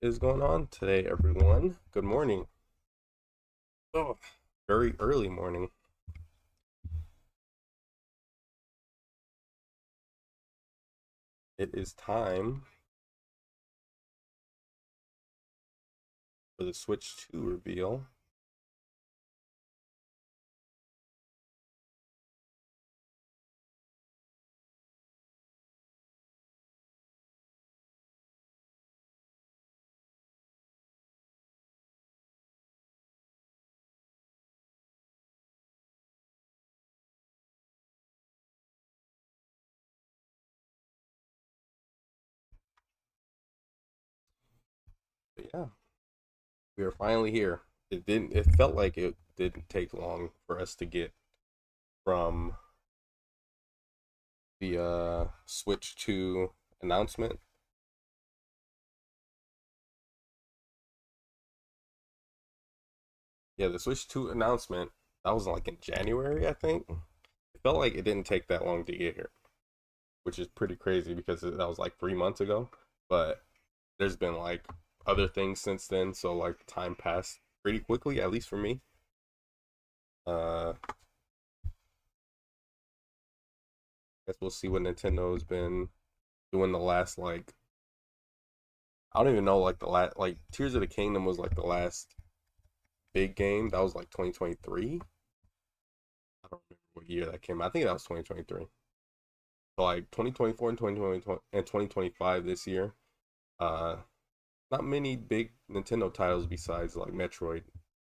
is going on today, everyone? Good morning. Oh, very early morning. It is time for the Switch 2 reveal. But yeah, we are finally here. It felt like it didn't take long for us to get from the Switch 2 announcement. Yeah, the Switch 2 announcement, that was like in January, I think. It felt like it didn't take that long to get here, which is pretty crazy because that was like 3 months ago. But there's been like other things since then, so like time passed pretty quickly, at least for me. I guess we'll see what Nintendo's been doing the last like I don't even know like the last like Tears of the Kingdom was like the last big game. That was like 2023. I don't remember what year that came out. I think that was 2023. So like 2024 and 2020 and 2025 this year. Uh Not many big Nintendo titles besides like Metroid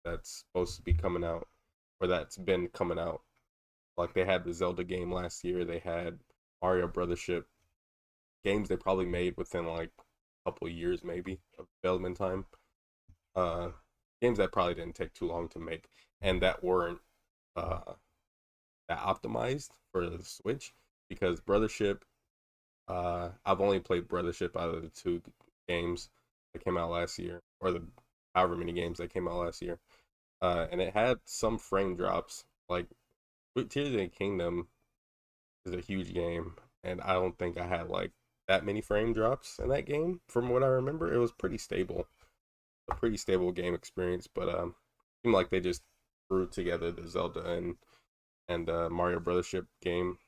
that's supposed to be coming out or that's been coming out. Like they had the Zelda game last year. They had Mario Brothership games they probably made within like a couple of years maybe of development time. Uh, Games that probably didn't take too long to make and that weren't uh that optimized for the Switch because Brothership. I've only played Brothership out of the two games that came out last year, or the however many games that came out last year. And it had some frame drops. Like Tears of the Kingdom is a huge game, and I don't think I had like that many frame drops in that game. From what I remember, it was pretty stable, a pretty stable game experience. But seemed like they just threw together the Zelda and Mario Brothership game,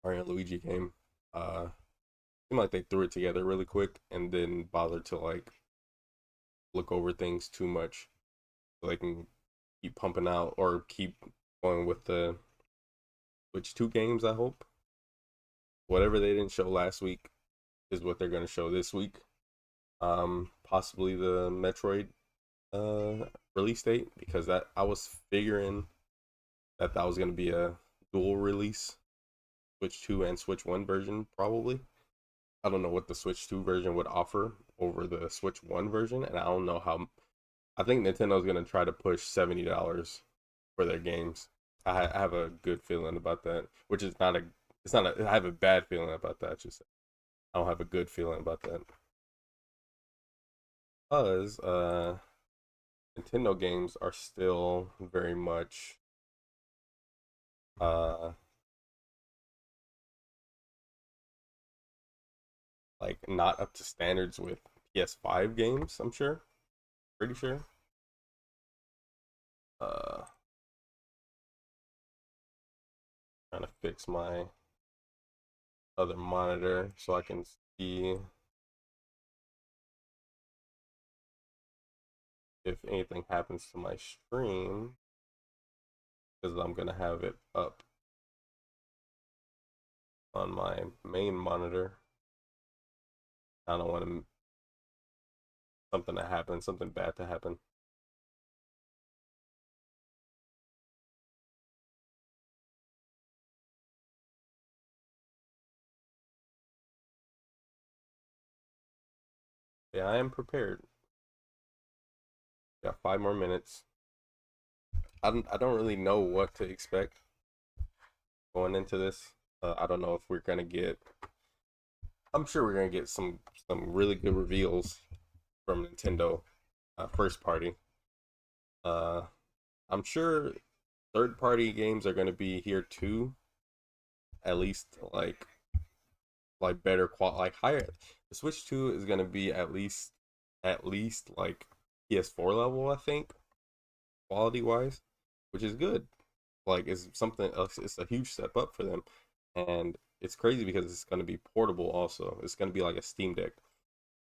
Mario and Luigi game. Seemed like they threw it together really quick and didn't bother to like look over things too much, so they can keep pumping out or keep going with the Switch 2 games. I hope whatever they didn't show last week is what they're going to show this week. Possibly the Metroid release date because that I was figuring that was going to be a dual release, Switch 2 and Switch 1 version probably. I don't know what the Switch 2 version would offer over the Switch 1 version, and I don't know how. I think Nintendo's gonna try to push $70 for their games. I have a good feeling about that, which is not a. It's not a. I have a bad feeling about that. Just I don't have a good feeling about that because Nintendo games are still very much uh like not up to standards with PS5 games. I'm sure, pretty sure. Uh, Trying to fix my other monitor so I can see if anything happens to my stream because I'm gonna have it up on my main monitor. I don't want something to happen, something bad to happen. Yeah, I am prepared. Got 5 more minutes. I don't really know what to expect going into this. I don't know if we're gonna get. I'm sure we're gonna get some really good reveals from Nintendo, first party. Uh, I'm sure third party games are gonna be here too. At least like better qual like higher. The Switch 2 is gonna be at least at least like PS4 level, I think, quality wise, which is good. Like it's something else. It's a huge step up for them, and it's crazy because it's going to be portable. Also, it's going to be like a Steam Deck,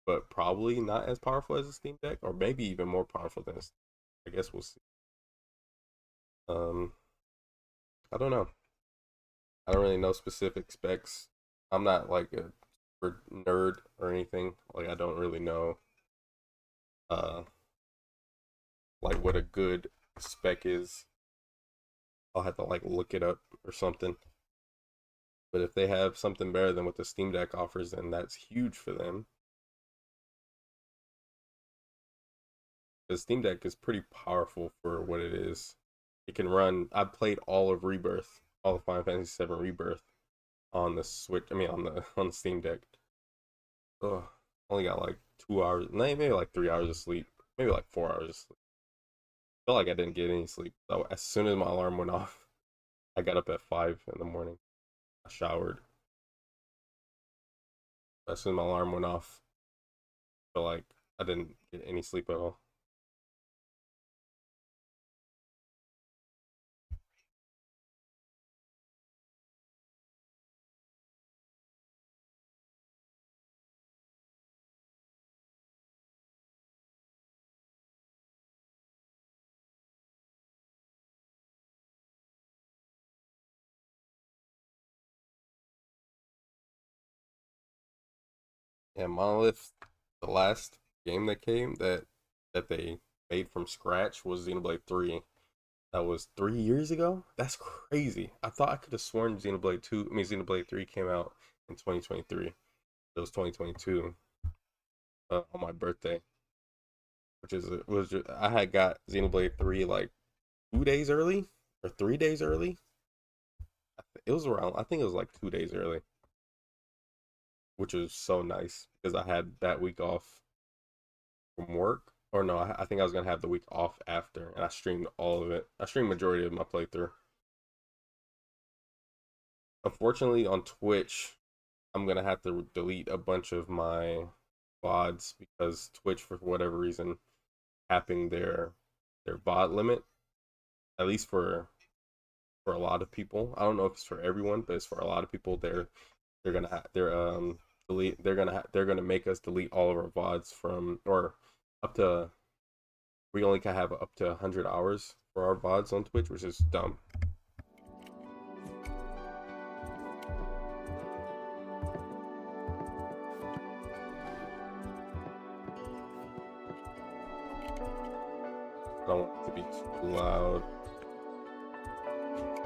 but probably not as powerful as a Steam Deck, or maybe even more powerful than. I guess we'll see. Um, I don't know. I don't really know specific specs. I'm not like a super nerd or anything. Like I don't really know uh like what a good spec is. I'll have to like look it up or something. But if they have something better than what the Steam Deck offers, then that's huge for them. The Steam Deck is pretty powerful for what it is. It can run. I played all of Rebirth, all of Final Fantasy VII Rebirth on the Switch. I mean, on the Steam Deck. Oh, only got like 2 hours, maybe like 3 hours of sleep, maybe like 4 hours of sleep. Felt like I didn't get any sleep. So as soon as my alarm went off, I got up at 5 in the morning. I showered. As soon as my alarm went off, I felt like I didn't get any sleep at all. Yeah, Monolith, the last game that came that they made from scratch was Xenoblade 3. That was 3 years ago. That's crazy. I thought I could have sworn Xenoblade 2, I mean Xenoblade 3 came out in 2023. It was 2022 on my birthday, which is was just, I had got Xenoblade 3 like 2 days early or 3 days early. It was around. I think it was like 2 days early, which was so nice because I had that week off from work. Or no, I think I was gonna have the week off after, and I streamed all of it. I streamed majority of my playthrough. Unfortunately, on Twitch, I'm gonna have to delete a bunch of my VODs because Twitch, for whatever reason, capping their VOD limit, at least for a lot of people. I don't know if it's for everyone, but it's for a lot of people. They're gonna have delete. They're gonna make us delete all of our VODs from or up to. We only can have up to 100 hours for our VODs on Twitch, which is dumb. I don't want it to be too loud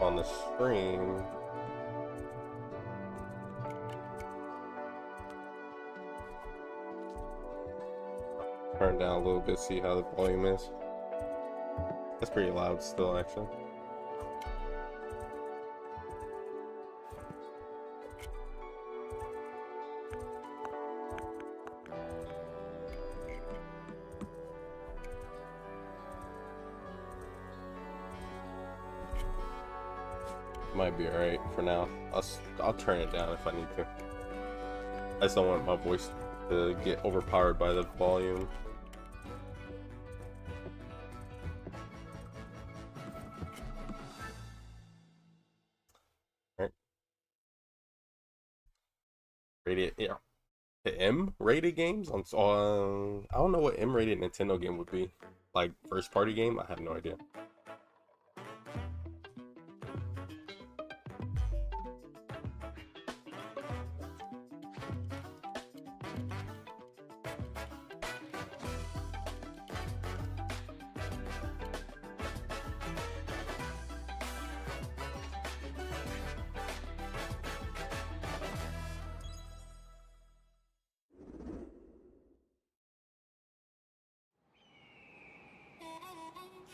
on the stream. Turn down a little bit, see how the volume is. That's pretty loud still, actually. Might be alright for now. I'll turn it down if I need to. I just don't want my voice to get overpowered by the volume. Right. Rated, yeah. The M-rated games on I don't know what M-rated Nintendo game would be. Like first party game? I have no idea.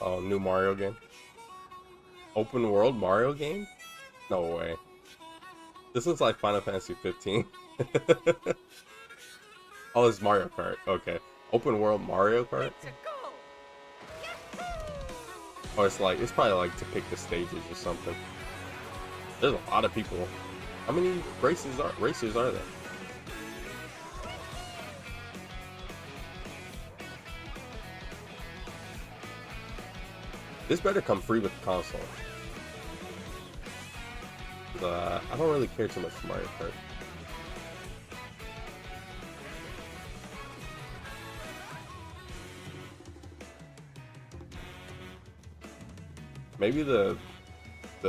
Oh, new Mario game. Open world Mario game? No way. This looks like Final Fantasy 15. Oh, it's Mario Kart. Okay. Open world Mario Kart? Oh, it's probably like to pick the stages or something. There's a lot of people. How many racers are there? This better come free with the console. I don't really care too much for Mario Kart. Maybe the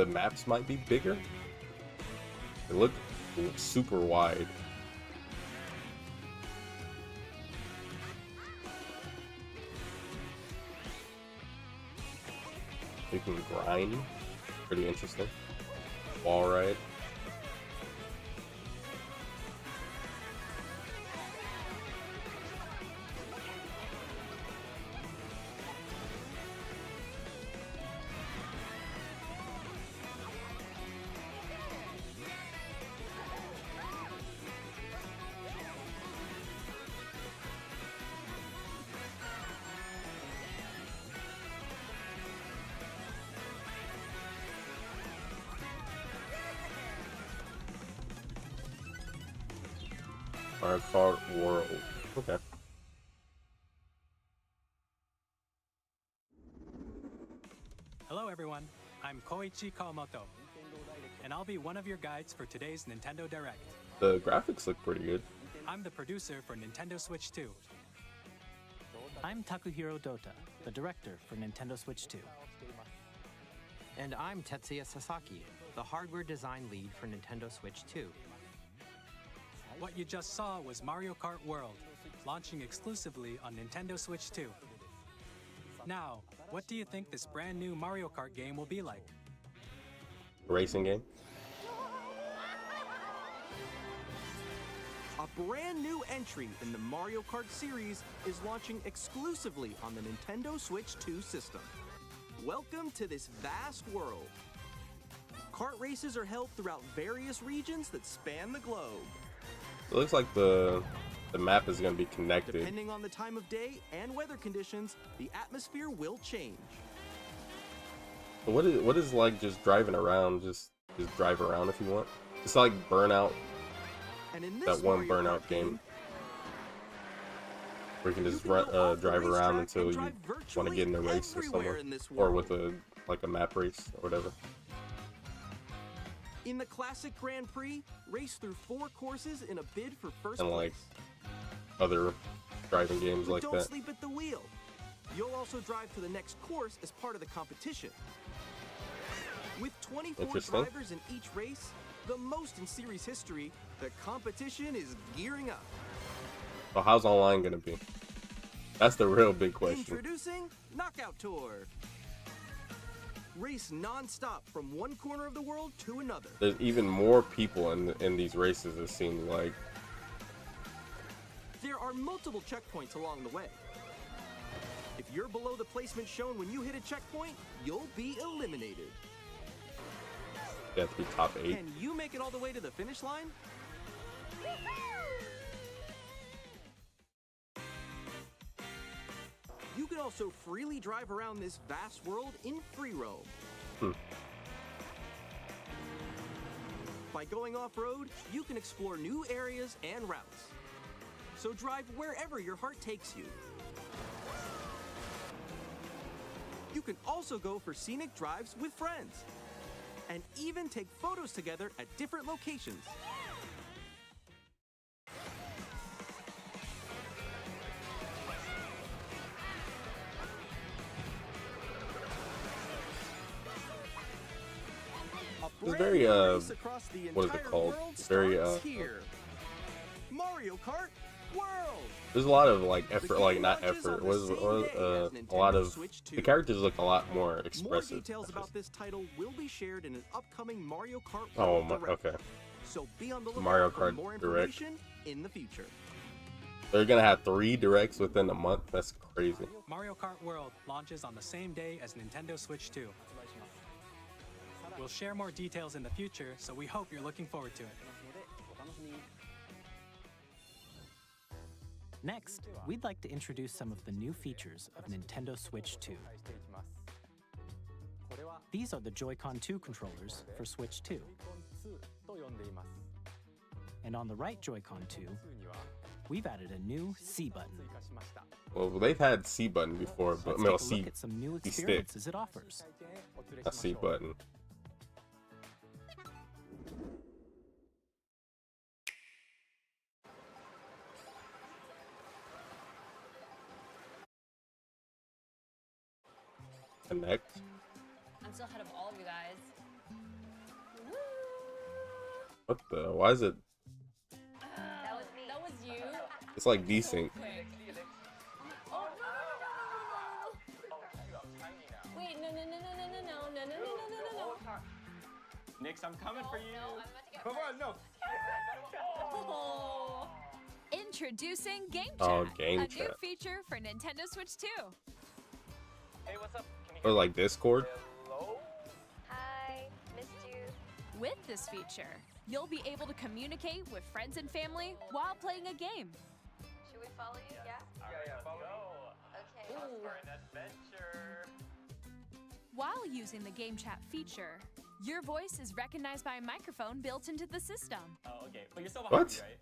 maps might be bigger. They look super wide. You can grind. Pretty interesting. Wall ride. Mario Kart World. Okay. Hello everyone, I'm Koichi Kawamoto, and I'll be one of your guides for today's Nintendo Direct. The graphics look pretty good. I'm the producer for Nintendo Switch 2. I'm Takuhiro Dota, the director for Nintendo Switch 2. And I'm Tetsuya Sasaki, the hardware design lead for Nintendo Switch 2. What you just saw was Mario Kart World, launching exclusively on Nintendo Switch 2. Now, what do you think this brand new Mario Kart game will be like? Racing game. A brand new entry in the Mario Kart series is launching exclusively on the Nintendo Switch 2 system. Welcome to this vast world. Kart races are held throughout various regions that span the globe. It looks like the map is going to be connected. Depending on the time of day and weather conditions, the atmosphere will change. But what is like just driving around? Just drive around if you want. It's like Burnout. And in this That one Mario Burnout Kart game where you can just you can go off the drive around racetrack until and you drive want to get in a virtually race or everywhere somewhere, in this or world. with a map race or whatever. In the classic Grand Prix, race through 4 courses in a bid for first And like place. other driving games But like don't that. sleep at the wheel. You'll also drive to the next course as part of the competition. With 24 Interesting. drivers in each race, the most in series history, the competition is gearing up. So how's online gonna be? That's the real big question. Introducing Knockout Tour. Race non-stop from one corner of the world to another. There's even more people in these races. It seems like. There are multiple checkpoints along the way. If you're below the placement shown when you hit a checkpoint, you'll be eliminated. You have to be top 8. Can you make it all the way to the finish line? You can also freely drive around this vast world in free roam. By going off-road, you can explore new areas and routes. So drive wherever your heart takes you. You can also go for scenic drives with friends, and even take photos together at different locations. It's very what is it called? It's very here. Mario Kart World. There's a lot of like effort, like not effort. A lot of the characters look a lot more More expressive. details about this title will be shared in an upcoming Mario Kart Oh World my, Direct. okay. So be on the lookout Mario for Kart more Direct. information in the future. They're gonna have 3 directs within a month. That's crazy. Mario Kart World launches on the same day as Nintendo Switch 2. We'll share more details in the future, so we hope you're looking forward to it. Next, we'd like to introduce some of the new features of Nintendo Switch 2. These are the Joy-Con 2 controllers for Switch 2. And on the right Joy-Con 2, we've added a new C button. Well, they've had C button before, but Let's no, take a C, look at some new C stick. experiences it offers. a C button. Connect. I'm still ahead of all of you guys. Woo! What the? Why is it? That was me. That was you. It's like desync. Quick. Oh no! Wait, no, no, no, no, no, no, no, no, no, no, no, no. Nix, I'm coming for you. No, I'm about to get Come on, no. Oh. Introducing Game Chat, Oh, Game a new Chat. feature for Nintendo Switch 2. Hey, what's up? Can you Or hear like Discord. Hello? Hi, missed you. With this feature, you'll be able to communicate with friends and family while playing a game. Should we follow you? Yeah. Yeah, follow me. Okay. For an adventure. While using the Game Chat feature, your voice is recognized by a microphone built into the system. Oh, okay. But you're still behind What? me, right?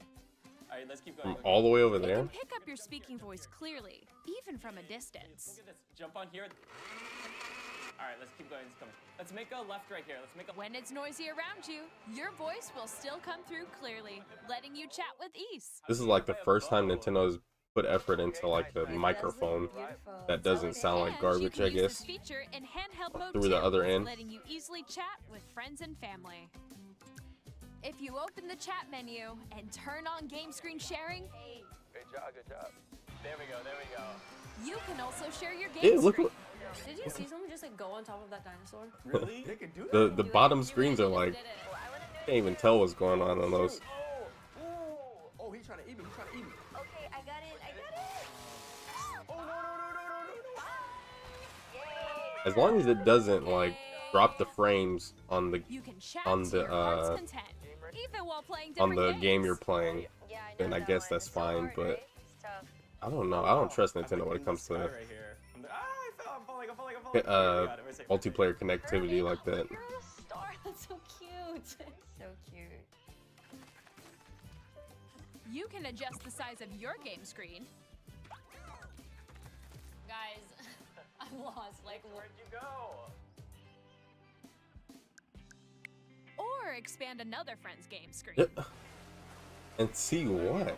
Alright, let's keep going. From all the way over It there. can pick up your speaking voice clearly, even from a distance. Look at this. Jump on here. Alright, let's keep going. Let's make a left right here. Let's make a. When it's noisy around you, your voice will still come through clearly, letting you chat with ease. This is like the first time Nintendo's put effort into like the microphone that doesn't sound like And garbage, you I can use this guess. feature in handheld mode Through the too, other end. letting you easily chat with friends and family. If you open the chat menu and turn on game screen sharing, Good job, good job. There we go, there we go. you can also share your game Ew, look screen. what Did you see someone just like go on top of that dinosaur? Really? They can do that? the bottom screens are like Did it. can't even tell what's going on those. Oh, he's trying to eat me. He's trying to eat me. Okay, I got it. I got it. Oh, no, no, no, no, no, no. Yay. As long as it doesn't like drop the frames on the You can chat on to the, your heart's content, even while playing on different the game games. you're playing. Yeah, I know Then I that guess one. that's It's so fine, hard, but right? It's tough. I don't know. I don't trust I'm, Nintendo like, when in it comes the sky to right here. I'm like, I fell. I'm falling. I'm falling. I'm falling. uh, We got it. Wait a second, wait a second. multiplayer connectivity like that. You're a star. That's so cute. So cute. You can adjust the size of your game screen, Guys, I'm lost. Like, Where'd you go? or expand another friend's game screen. And see what?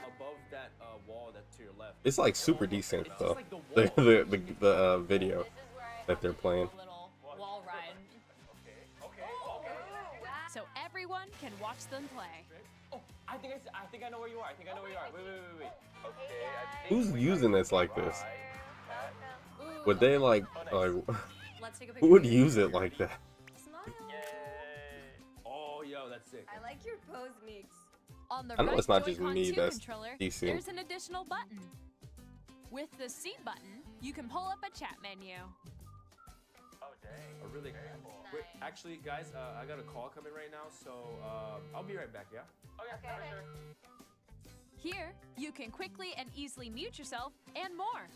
Above that wall that's to your left. It's like super decent It's though. just like the The wall. the video this is where I that they're playing. a little wall ride. Okay. So everyone can watch them play. Oh, I think I know where you are. I think I know where you are. Wait. Okay. Who's using this like this? Ooh, Would they like let's take a picture. who would use it like that? Smile. Oh, yo, that's sick. I like your pose, Meeks. On the I know right it's not just Joy-Con me 2 that's controller, decent. there's an additional button. With the C button, you can pull up a chat menu. Oh, dang. Oh, really? Wait, actually, guys, I got a call coming right now, so I'll be right back, yeah? Oh, yeah, for sure. Here, you can quickly and easily mute yourself and more.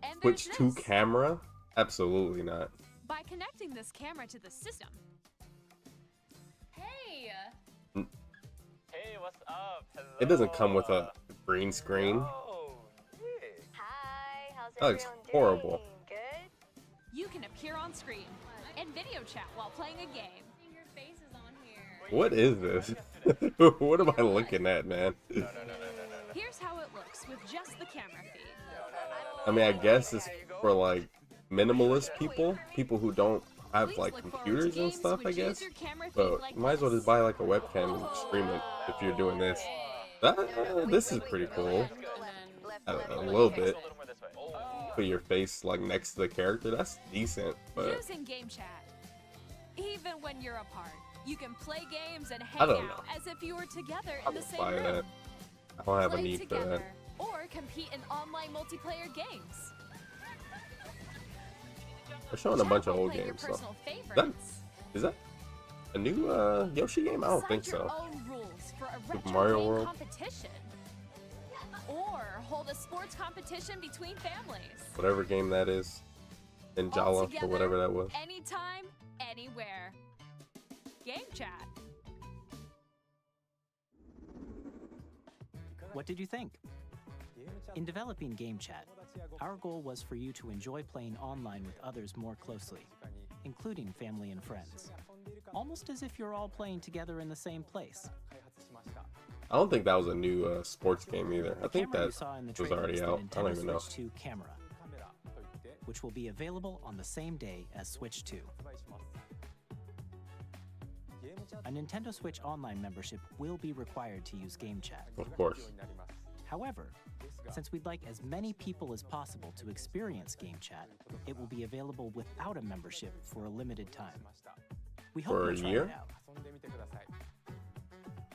And Switch there's to this. camera? Absolutely not. By connecting this camera to the system, Hey. Hey, what's up? Hello. It doesn't come with a green screen. Oh, yeah. Hi. How's That looks everyone horrible. doing? Good. you can appear on screen and video chat while playing a game. Your face is on here. What is this? What am I looking at, man? Here's how it looks with just the camera feed. I mean, I guess it's for like minimalist people who don't have Please like look forward to computers and games stuff, I which use guess. your camera feed But like you might as well this. just buy like a webcam and stream it if you're doing this. This is pretty cool. A little bit. Put your face like next to the character. That's decent, but Using Game Chat. Even when you're apart, you can play games and I hang don't out as if you were together I in the would same buy room. that. I don't have a Play need for together that. or compete in online multiplayer games. They're showing a bunch of Chat while old playing your games, so personal favorites. is that a new Yoshi game? I don't think Decide your so. own rules for a Super retro Mario game World? competition. Or hold a sports competition between families. Whatever game that is. All Ninjala or together, whatever that was. Anytime, anywhere. Game Chat. What did you think? In developing Game Chat, our goal was for you to enjoy playing online with others more closely, including family and friends, almost as if you're all playing together in the same place. I don't think that was a new sports game either. I The think camera you that saw in the was trailer already is the out. I don't Nintendo even know. Switch 2 camera, which will be available on the same day as Switch 2. A Nintendo Switch Online membership will be required to use Game Chat. Of course. However, since we'd like as many people as possible to experience Game Chat, it will be available without a membership for a limited time. We hope For you'll a try year? it out.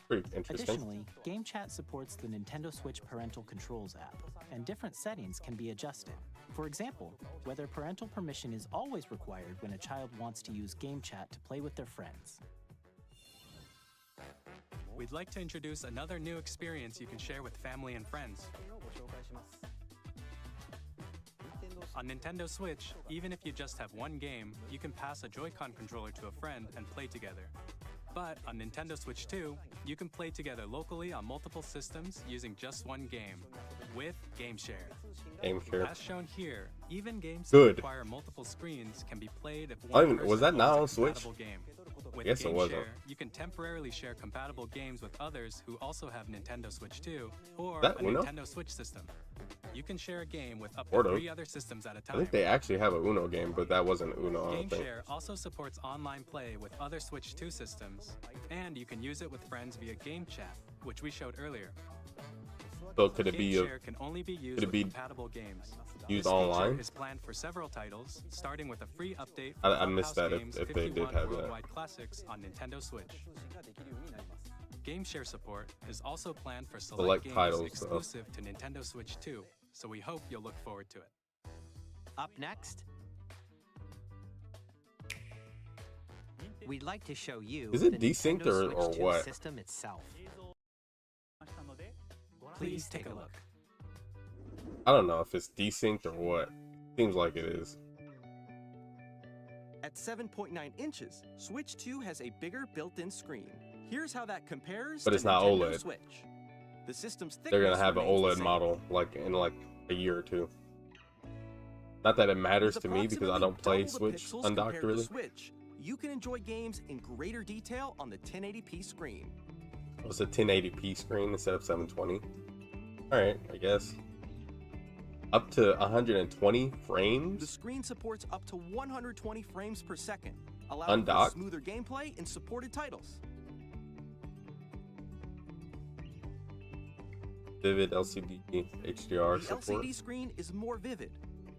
Pretty interesting. Additionally, Game Chat supports the Nintendo Switch Parental Controls app, and different settings can be adjusted. For example, whether parental permission is always required when a child wants to use Game Chat to play with their friends. We'd like to introduce another new experience you can share with family and friends. On Nintendo Switch, even if you just have one game, you can pass a Joy-Con controller to a friend and play together. But on Nintendo Switch 2, you can play together locally on multiple systems using just one game, with Game Share. Game Share. As shown here, even games Good. that require multiple screens can be played if I one even- person was that not on owns a Switch? compatible game. With Yes, it Game was. Share, you can temporarily share compatible games with others who also have Nintendo Switch 2 or That a Uno? Nintendo Switch system. You can share a game with up to Sort of. 3 other systems at a I time. think they actually have a Uno game, but that wasn't Uno, I Game don't think. Share also supports online play with other Switch 2 systems, and you can use it with friends via Game Chat, which we showed earlier. So could it Game be Share can only be used could it with be compatible games. used This feature online? is planned for several titles, starting with a free update for I missed Clubhouse that if- Games if they did 51 have that. Worldwide Classics on Nintendo Switch. Game Share support is also planned for select Select games titles, though. exclusive to Nintendo Switch 2, so we hope you'll look forward to it. Up next, we'd like to show you Is it the desynced Nintendo or Switch 2 what? system itself. Please take a look. I don't know if it's desynced or what. Seems like it is. At 7.9 inches, Switch 2 has a bigger built-in screen. Here's how that compares But to it's not Nintendo OLED. Switch. The system's They're gonna thickness have an remains the OLED same. model in a year or two. Not that it matters With to me because I approximately don't play double the Switch pixels undocked compared to really. Switch, you can enjoy games in greater detail on the 1080p screen. It's a 1080p screen instead of 720. Alright, I guess. Up to 120 The frames? screen supports up to 120 frames per second, allowing for Undocked? smoother gameplay in supported titles. Vivid LCD HDR The support. LCD screen is more vivid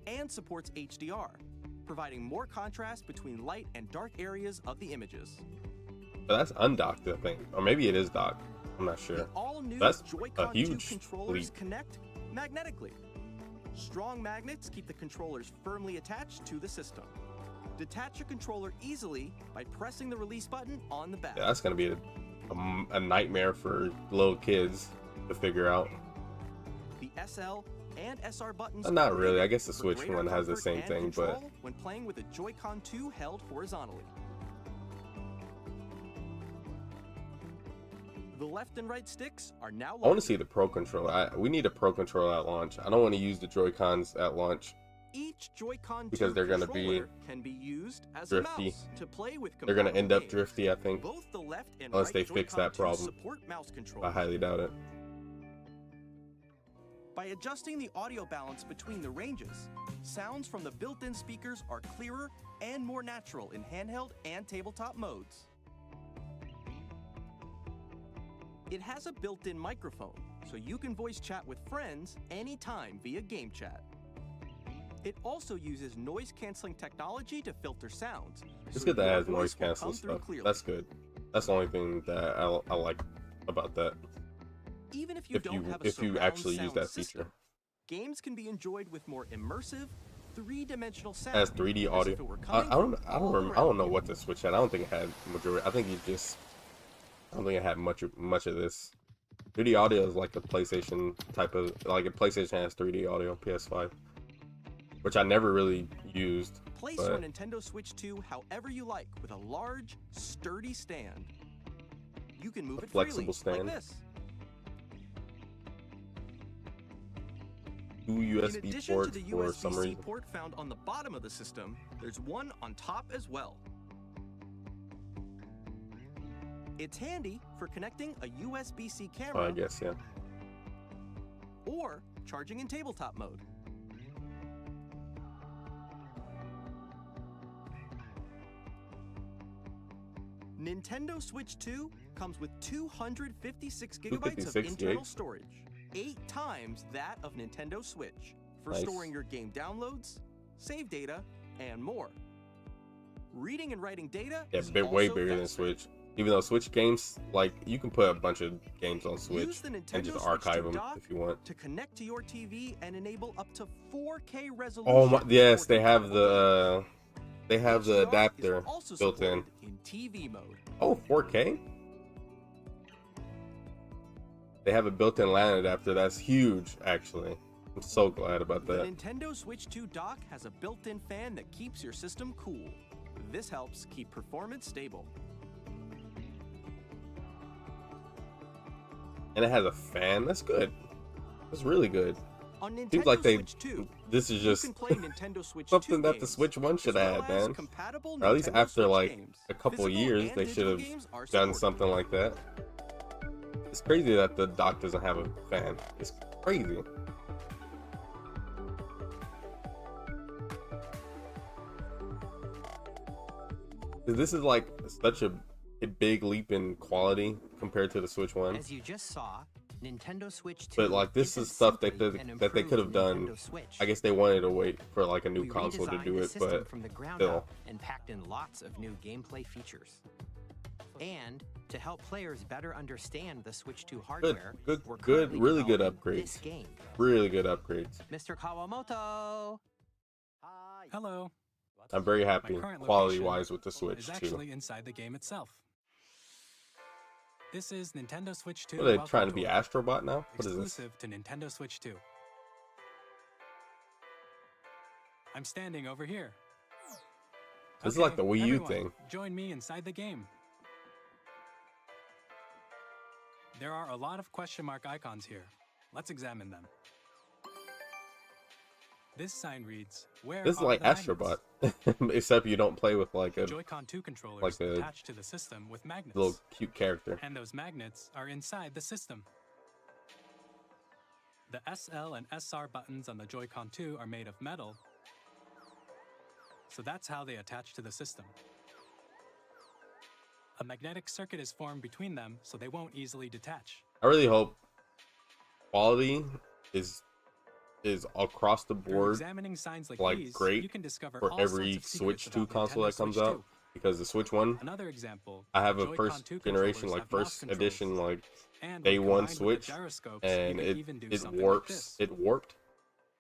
and supports HDR, providing more contrast between light and dark areas of the images. But that's undocked, I think. Or maybe it is docked. I'm not sure. The all-new That's a Joy-Con 2 huge controllers leap. connect magnetically. Strong magnets keep the controllers firmly attached to the system. Detach your controller easily by pressing the release button on the back. Yeah, that's gonna be a nightmare for little kids to figure out. The SL and SR buttons. Not are really. rated I guess the for Switch greater one has the comfort same and thing, but control when playing with a Joy-Con 2 held horizontally. The left and right sticks are now I want locked. to see the Pro Controller. We need a Pro Controller at launch. I don't want to use the Joy-Cons at launch. Each Joy-Con Because 2 they're gonna be controller can be used as drifty. a mouse to play with They're gonna end up compatible games. drifty, I think. Both the left and Unless right they fix Joy-Con that 2 problem. support mouse I controls. highly doubt it. By adjusting the audio balance between the ranges, sounds from the built-in speakers are clearer and more natural in handheld and tabletop modes. It has a built-in microphone, so you can voice chat with friends anytime via Game Chat. It also uses noise-canceling technology to filter sounds. It's so good that it your has voice noise will canceling come through stuff. clearly. That's good. That's the only thing that I like about that. Even if you don't have a if you surround actually use sound that system, feature. games can be enjoyed with more immersive, three-dimensional It sound. has 3D as audio. if it were I coming don't from all I around don't know you. what the Switch had. I don't think it had majority. I think I don't think it had much of this. 3D audio is like a PlayStation type of a PlayStation has 3D audio, PS5, which I never really used. Place but your Nintendo Switch 2 however you like with a large, sturdy stand. You can move A it flexible freely, stand. like this. 2 In USB addition to ports the for some USB-C reason. port found on the bottom of the system, there's one on top as well. It's handy for connecting a USB-C Oh, camera I guess, yeah. or charging in tabletop mode. Nintendo Switch 2 comes with 256 gigabytes of 256 internal gigs? storage, 8 times that of Nintendo Switch, for Nice. storing your game downloads, save data, and more. Reading and writing data Yeah, is way also bigger than faster. Switch. Even though Switch games, like, you can put a bunch of games on Use Switch the and Nintendo just Switch archive 2 them dock if you want. to connect to your TV and enable up to 4K resolution. Oh my, yes, for they have compatible the HDR is adapter also built in. supported in TV mode. Oh, 4K? They have a built-in LAN adapter. That's huge, actually. I'm so glad about The that. Nintendo Switch 2 dock has a built-in fan that keeps your system cool. This helps keep performance stable. And it has a fan. That's good. That's really good. On Nintendo Seems like Switch 2, this is you just can play Nintendo Switch 2 something that the games, Switch 1 should as have well had, as man. compatible Or at least Nintendo after Switch like games. a couple of Physical years, and they should digital have games are done supported. something like that. It's crazy that the dock doesn't have a fan. It's crazy. This is like such a big leap in quality compared to the Switch 1. As you just saw, Nintendo Switch 2 But like this isn't is stuff that simply they, an that they could have improved done. Nintendo Switch. I guess they wanted to wait for like a new We console to redesigned do the it, system but from the ground still. up and packed in lots of new gameplay features. And to help players better understand the Switch 2 hardware, good, we're good, currently really good developing upgrades. This game. Really good upgrades. Mr. Kawamoto. Hello. I'm very My happy current quality location wise with the Switch is too. actually inside the game itself. This is Nintendo Switch 2. What are they Welcome trying to be Tour, Astrobot now? What is this? exclusive to Nintendo Switch 2. I'm standing over here. This is like Okay, the Wii U everyone, thing. Join me inside the game. There are a lot of question mark icons here. Let's examine them. This sign reads, "Where This is are like the magnets?" Astrobot, except you don't play with like a Joy-Con 2 controllers like a attached to the system with magnets. little cute character. And those magnets are inside the system. The SL and SR buttons on the Joy-Con 2 are made of metal, so that's how they attach to the system. A magnetic circuit is formed between them, so they won't easily detach. I really hope quality is across the Through board examining signs like like these, great you can discover for all every sorts of secrets Switch 2 about console Nintendo that comes Switch out 2. because the Switch 1 Another example, I have a Joy-Con first 2 generation controllers like have mouse first controls. edition like And day when one combined with Switch, the gyroscopes, and you can it even do it something like warps this. it warped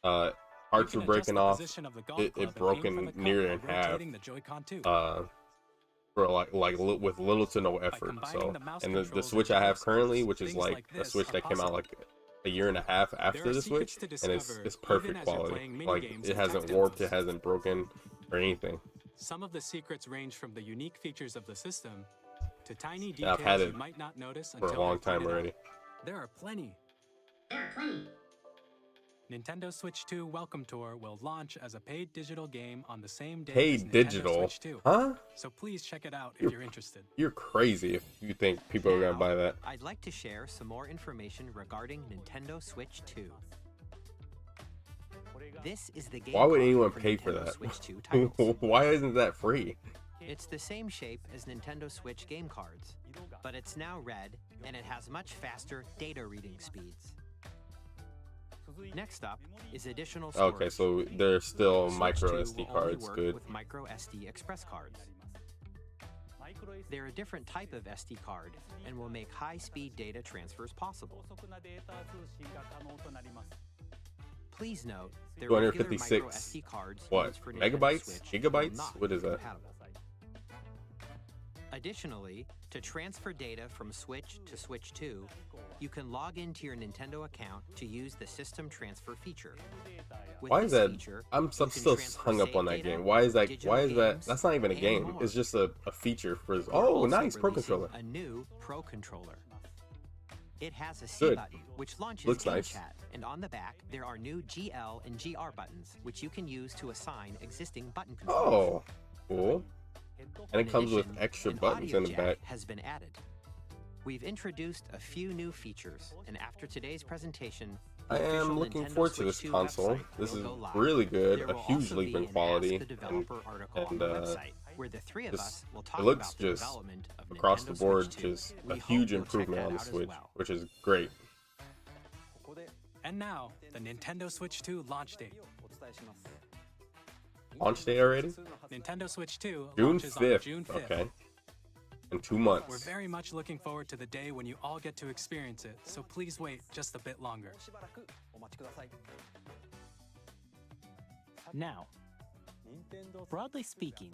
You parts can were adjust breaking the off position of the golf it club and broke aim for in the cup near while in half rotating the Joy-Con 2. for with little to no effort. combining So the mouse and the controls Switch and I have currently, gyroscopes, which is things like like a this Switch are that came out possible. like a year and a half after are the secrets Switch, to and it's discover perfect even as you're quality. playing Like mini-games it with hasn't tech warped, it demos. hasn't broken or anything. Some of the secrets range from the unique features of the system to tiny Yeah, I've details had you it might not notice for until a long you find time it out. already. There are plenty. Nintendo Switch 2 Welcome Tour will launch as a paid digital game on the same day as Paid Nintendo digital, Switch 2. huh? So please check it out if You're- you're interested. You're crazy if you think people are gonna Now, buy that. I'd like to share some more information regarding Nintendo Switch 2. This is the game Why would card anyone for pay for Nintendo that? Switch 2 titles. Why isn't that free? It's the same shape as Nintendo Switch game cards, but it's now red and it has much faster data reading speeds. Next up is additional storage. Okay, so there's still Switch micro 2 SD will only cards. work Good. with micro SD express cards. They're a different type of SD card and will make high-speed data transfers possible. Please note, the regular micro 256 SD cards what? used for Nintendo Megabytes? Switch Gigabytes? will not What is be that? compatible. Additionally, to transfer data from Switch to Switch 2, you can log into your Nintendo account to use the system transfer feature. With Why is this that? feature, I'm you can still transfer hung up save on that data, game. Why is that? digital Why is that? games, That's not even a and game. more. It's just a feature for. We're Oh, also nice pro releasing controller. A new Pro controller. It has a C Good. button, which launches Looks Game nice. Chat, and on the back there are new GL and GR buttons, which you can use to assign existing button controls. Oh, cool. And it In comes with addition, extra an buttons audio in the jack back. has been added. We've introduced a few new features, and after today's presentation, I the official am looking Nintendo forward to Switch this 2 console. website This will is go live. really good, There a will huge also leap be in an quality, Ask the Developer article on and, the website, where the three of this- us will it talk looks about the just development of across Nintendo the board, Switch 2. just We a hope huge you'll check improvement that on the out as Switch, well. which is great. And now, the Nintendo Switch 2 launch date. Launch day already? Nintendo Switch 2 June launches 5th. on June 5th. Okay. In 2 We're months. very much looking forward to the day when you all get to experience it, so please wait just a bit longer. Now, broadly speaking,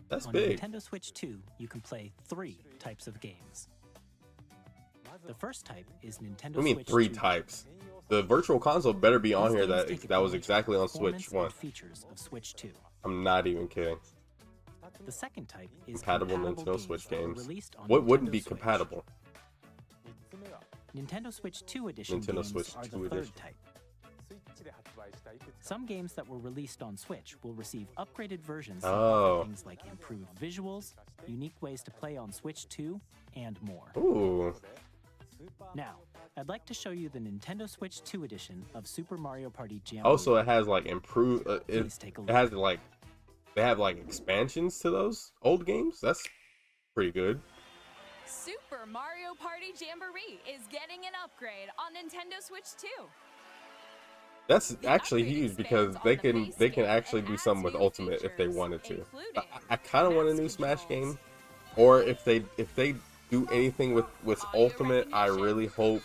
That's on big. Nintendo Switch 2, you can play 3 types of games. The first type is Nintendo I mean, Switch 3 2 types. The Virtual Console better be on These here games take that was advantage of exactly the on Switch performance 1. and features of Switch 2. I'm not even kidding. The second type is Compatible Nintendo games Switch that were games. released on What wouldn't Nintendo be Switch. compatible? Nintendo Switch 2 edition Nintendo games Switch are 2 the third edition. type. Some games that were released on Switch will receive upgraded versions that Oh. offer things like improved visuals, unique ways to play on Switch 2, and more. Ooh. Now, I'd like to show you the Nintendo Switch 2 edition of Super Mario Party Jamboree. Also, it has like improved. Please take a It look. has like they have like expansions to those old games. That's pretty good. Super Mario Party Jamboree is getting an upgrade on Nintendo Switch 2. That's The actually upgrade huge because expands they on the can base they can game actually and do adds something with new Ultimate if they features, wanted to. including I kind of want a new mouse Smash controls. game, or if they do anything with Audio Ultimate, I really hope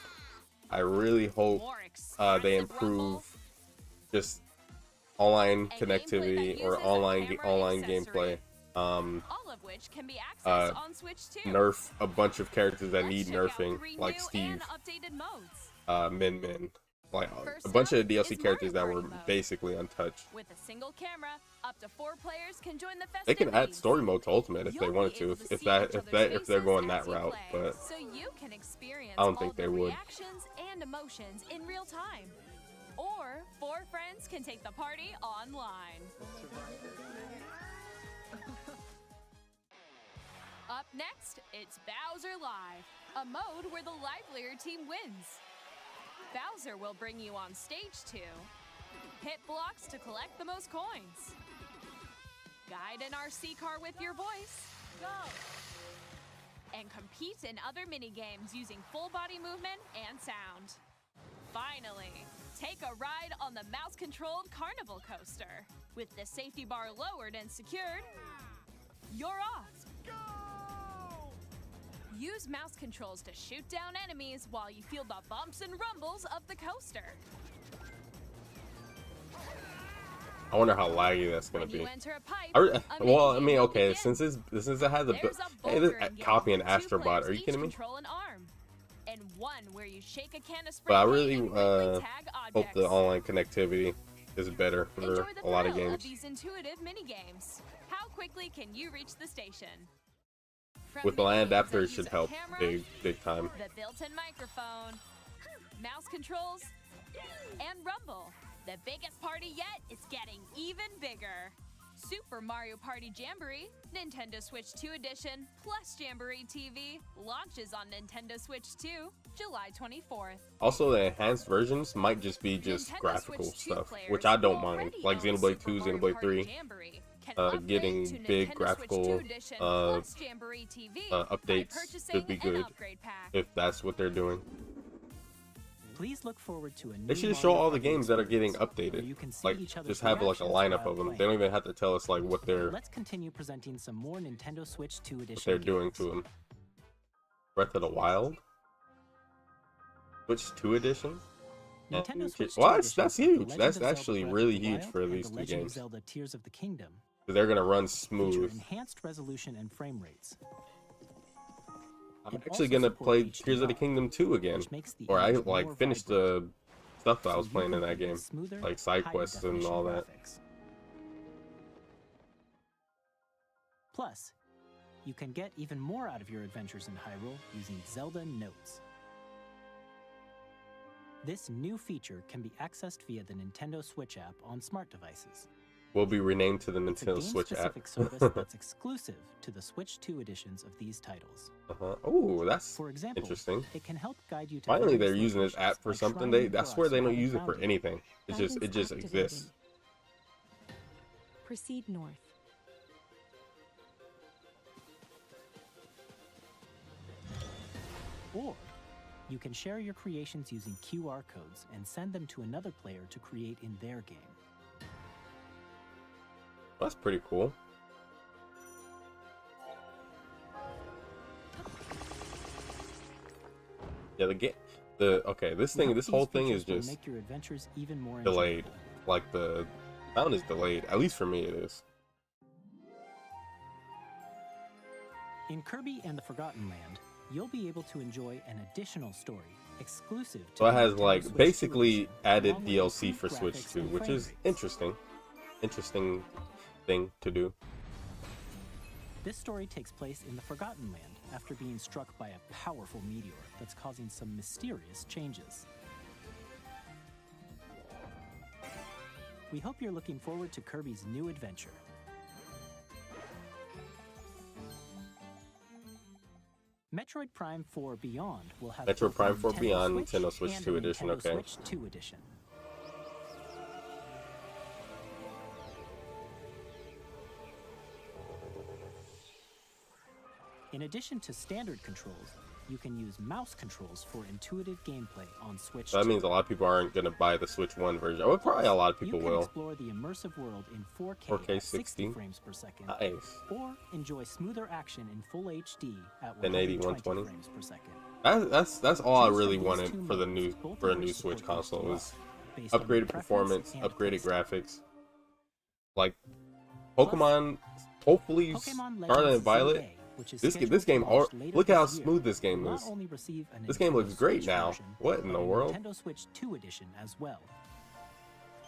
More they expressive improve rumble, just online and gameplay that connectivity or uses a online camera online accessory. gameplay. all of which can be accessed on Switch 2. Nerf a bunch of characters that Let's need check out nerfing, 3 like new Steve, and updated modes. Min, like First a bunch up of DLC is characters that Mario were Party mode. basically untouched. With a single camera, up to 4 players can join the They festivities. can add story mode to Ultimate if they You'll wanted be to, able if see that each if other's that if they're faces going as that you route. play, But so you can experience I don't all think they the would. reactions and emotions in real time. Or 4 friends can take the party online. Up next, it's Bowser Live, a mode where the livelier team wins. Bowser will bring you on stage 2. Hit blocks to collect the most coins. Guide an RC car with your voice. Go! And compete in other mini-games using full body movement and sound. Finally, take a ride on the mouse-controlled Carnival Coaster. With the safety bar lowered and secured, you're off. Use mouse controls to shoot down enemies while you feel the bumps and rumbles of the coaster. I wonder how laggy that's gonna When you be. enter a pipe, Well, I minigame mean, will okay, begin. since it has a There's a hey, this bouldering game copy an where 2 Astrobot. players Are you each kidding me? control an arm. And one where you shake a can of spray But I paint really and quickly tag hope the objects. online connectivity is better for Enjoy the a lot of thrill games. these intuitive mini games. How quickly can you reach the station? From With the LAN mini-games adapter, that it should use a help camera, big time. the built-in microphone, mouse controls, and rumble. The biggest party yet is getting even bigger. Super Mario Party Jamboree, Nintendo Switch 2 Edition, plus Jamboree TV, launches on Nintendo Switch 2, July 24th. Also, the enhanced versions might just be just Nintendo graphical Switch 2 stuff, players which I don't who mind. already Like own Xenoblade Super 2, Mario Xenoblade Party 3, Jamboree can upgrade getting to big Nintendo graphical, Switch 2 Edition plus Jamboree TV by updates purchasing could be an good upgrade pack. if that's what they're doing. Please look forward to a new They should just show Mario all the Party games that are getting experience, where updated. you can see Like, each other's just have like a reactions lineup while of them. They playing. don't even have to tell us like what they're Let's continue presenting some more Nintendo Switch 2 Edition doing games. to them. Breath of the Wild, Switch 2 Edition. Nintendo And- Switch 2 well, Edition that's is The huge. Legend That's of Zelda actually Breath of really the huge Wild for and these The two Legend of games. Zelda Tears of the Kingdom. They're gonna run Feature smooth. enhanced resolution and frame rates. I'm and actually also gonna support play HDR, Tears of the Kingdom 2 again, which makes the or I image like more finished vibrant, the stuff that I so was you playing in can that get game, smoother, like side higher quests and definition all that. graphics. Plus, you can get even more out of your adventures in Hyrule using Zelda Notes. This new feature can be accessed via the Nintendo Switch app on smart devices. Will be renamed to the It's a Nintendo Switch app. game-specific service that's exclusive to the Switch 2 editions of these titles. Oh, that's For example, interesting. it can help guide you to Finally, various they're using this locations app for like something. Shrine I swear they don't Forest use it and for Boundary. anything. It just exists. Proceed north. Or you can share your creations using QR codes and send them to another player to create in their game. That's pretty cool. Yeah, this whole These thing is features will just make your adventures even more delayed. enjoyable. Like the sound is delayed. At least for me, it is. In Kirby and the Forgotten Land, you'll be able to enjoy an additional story exclusive to So it the has Nintendo like Switch 2 basically edition, added along with DLC improved for Switch graphics 2, and which frame is rates. interesting. Interesting thing to do. This story takes place in the Forgotten Land after being struck by a powerful meteor that's causing some mysterious changes. We hope you're looking forward to Kirby's new adventure. Metroid Prime 4 Beyond will have Metroid both the Prime 4 Nintendo Beyond, Switch Nintendo Switch and 2 the edition, Nintendo okay. Switch 2 edition. In addition to standard controls, you can use mouse controls for intuitive gameplay on Switch So that 2. means a lot of people aren't gonna buy the Switch 1 version. Oh, probably a lot of You people can will. explore the immersive world in 4K, 4K at 60 60. frames per second, Nice. or enjoy smoother action in full HD at 1080, 120 120. frames per second. That's all I Choose really from these wanted two for the modes, new both for a of new which Switch support console HDR, is based on your upgraded preference performance, and upgraded playstyle. graphics. Like Pokemon, hopefully Pokemon Scarlet Legends and Violet. ZA, which is This scheduled game, to launch later look at how this year, smooth this game will is. not only receive a This game Nintendo looks great Switch now. version, What in but the a world? Nintendo Switch 2 edition as well.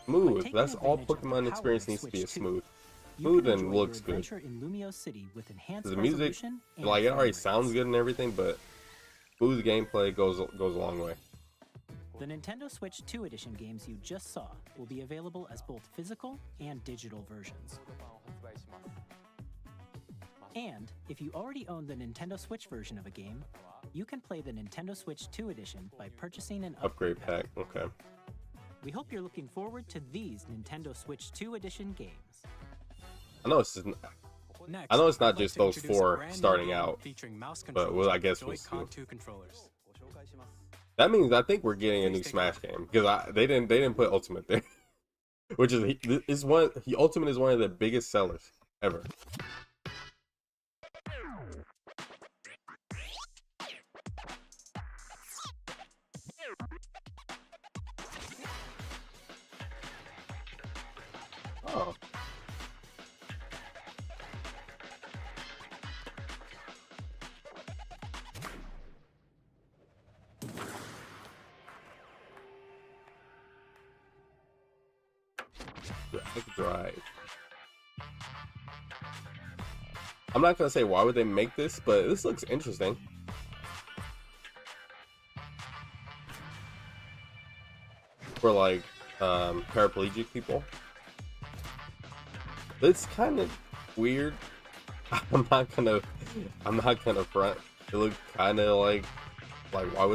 Smooth. taking That's all advantage of the Pokemon power experience of needs to be Switch is 2, smooth. You Smooth can and enjoy looks your good. adventure in Lumio City with enhanced The music, resolution and like it frame already rates. sounds good and everything, but smooth gameplay goes a long way. The Nintendo Switch 2 edition games you just saw will be available as both physical and digital versions. And if you already own the Nintendo Switch version of a game, you can play the Nintendo Switch 2 edition by purchasing an Upgrade pack. Okay. We hope you're looking forward to these Nintendo Switch 2 edition games. I know it's just, Next, I know it's not I'd like just to those introduce a 4 brand new starting game out, featuring mouse but controls I and guess we'll Joy-Con see. 2 controllers. That means I think we're getting a Please new take Smash a look. game because they didn't put Ultimate there, which is Ultimate is one of the biggest sellers ever. Oh. Graphic Drive. I'm not gonna say why would they make this, but this looks interesting. For like paraplegic people. It's kind of weird. I'm not gonna front. It looked kind of like why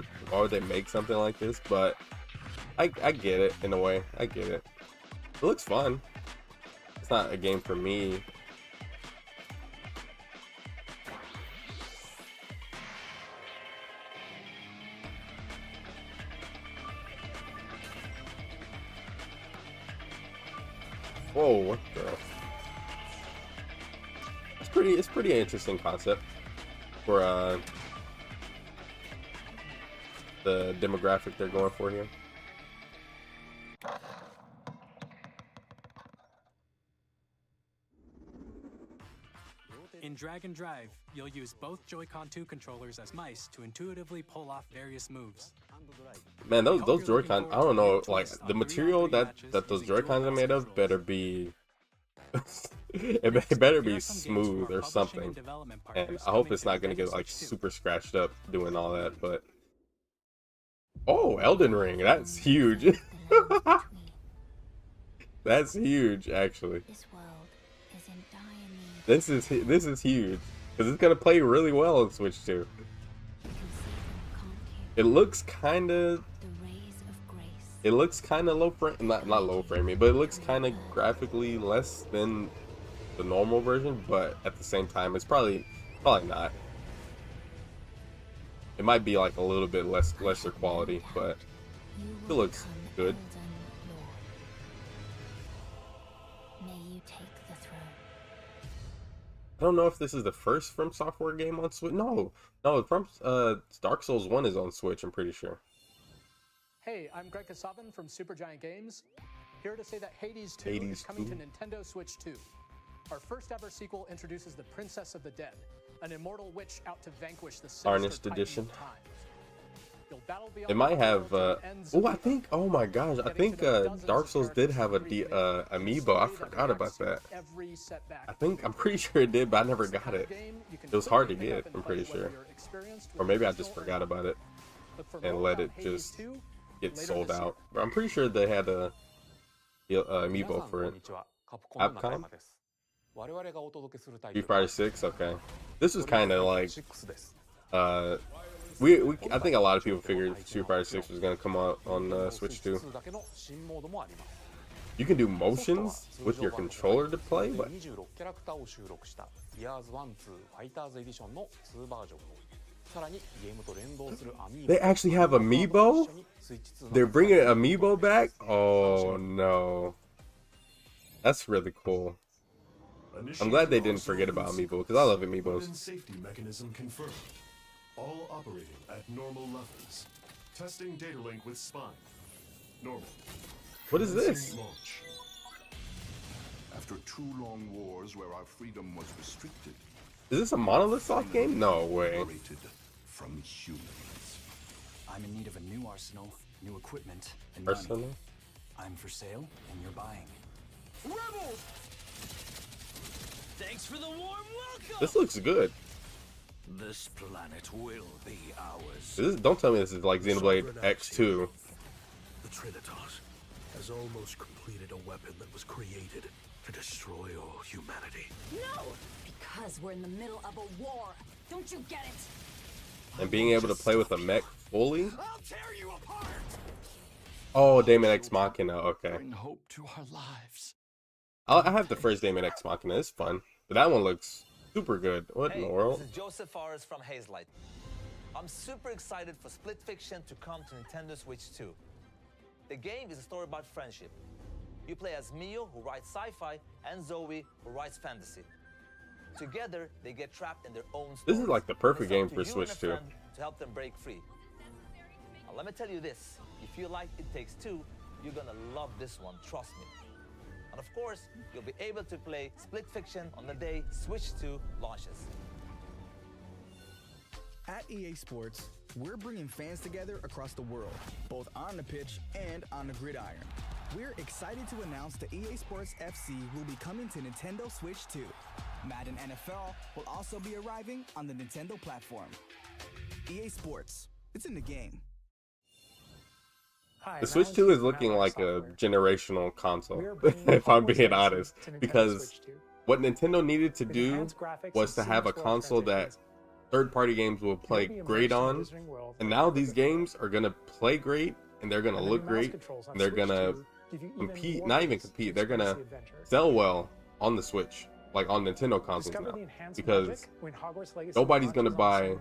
would they make something like this? But I get it in a way. I get it. It looks fun. It's not a game for me. Whoa, what the? It's pretty interesting concept for the demographic they're going for here. In Drag and Drive, you'll use both Joy-Con 2 controllers as mice to intuitively pull off various moves. Man, those hope you're Joy-Con, looking I don't forward know, to like twists the on material 3-on-3 that matches those using Joy-Cons are dual made mouse of better controls. be Next, it better here be are some games smooth from our or publishing something. and development And partners I hope coming it's to not gonna Nintendo get like Switch 2. super scratched up doing all that, but Oh, Elden Ring. That's huge. That's huge, actually. This world is in dire need. This is huge because it's gonna play really well on Switch 2. You can see them, can't It looks kind of. you? The rays of grace. It looks kind of low frame, not low framing, but it looks kind of graphically less than the normal version. But at the same time, it's probably not. It might be like a little bit lesser quality, but You it will looks become good. Elden Lord. May you take the throne. I don't know if this is the first From Software game on Switch. No, from Dark Souls 1 is on Switch. I'm pretty sure. Hey, I'm Greg Kasavin from Supergiant Games, here to say that Hades 2 Hades is coming 2? to Nintendo Switch 2. Our first ever sequel introduces the Princess of the Dead, an immortal witch out to vanquish the sinister Tarnished Titan edition. of time. You'll battle beyond It might the have. world to the ends Oh, of I the think. earth. Oh my gosh, I Getting think to know dozens Dark of Souls did characters have a and amiibo. I story that forgot about reacts to that. every setback. I'm pretty sure it did, but I never got it. It was hard to get. I'm pretty sure, or maybe I just forgot about it and let it just get sold out. But I'm pretty sure they had a amiibo for it. Capcom? Street Fighter 6. Okay, this was kind of like I think a lot of people figured Street Fighter 6 was gonna come out on Switch 2. You can do motions with your controller to play, but they actually have amiibo? They're bringing amiibo back? Oh no. That's really cool. I'm glad they didn't forget about amiibo because I love amiibos. Safety mechanism confirmed. All operating at normal levels. Testing data link with spine. Normal. What is this? Launch. After 2 long wars where our freedom was restricted, Is this a Monolith Soft game? No way. liberated from humans. I'm in need of a new arsenal, new equipment, and money. Arsenal? I'm for sale, and you're buying. Rebels! Thanks for the warm welcome! This looks good. This planet will be ours. Don't tell me this is like Xenoblade X2. The Trinitas has almost completed a weapon that was created to destroy all humanity. No! Because we're in the middle of a war. Don't you get it? And being able to play with a mech fully? I'll tear you apart! Oh, Daemon X Machina. Okay. Bring hope to our lives. I have the first Daemon X Machina. It's fun. But that one looks super good. What in the world? This is Joseph Fares from Hazelight. I'm super excited for Split Fiction to come to Nintendo Switch 2. The game is a story about friendship. You play as Mio, who writes sci-fi, and Zoe, who writes fantasy. Together, they get trapped in their own stories. This is like the perfect game It's up for to you Switch and a 2. friend to help them break free. Now, let me tell you this. If you like It Takes Two, you're gonna love this one, trust me. And of course, you'll be able to play Split Fiction on the day Switch 2 launches. At EA Sports, we're bringing fans together across the world, both on the pitch and on the gridiron. We're excited to announce that EA Sports FC will be coming to Nintendo Switch 2. Madden NFL will also be arriving on the Nintendo platform. EA Sports, it's in the game. The Switch 2 is looking like a generational console, if I'm being honest, because what Nintendo needed to do was to have a console that third-party games will play great on, and now these games are gonna play great, and they're gonna look great, and they're gonna compete, not even compete, they're gonna sell well on the Switch, like on Nintendo consoles now, because nobody's gonna buy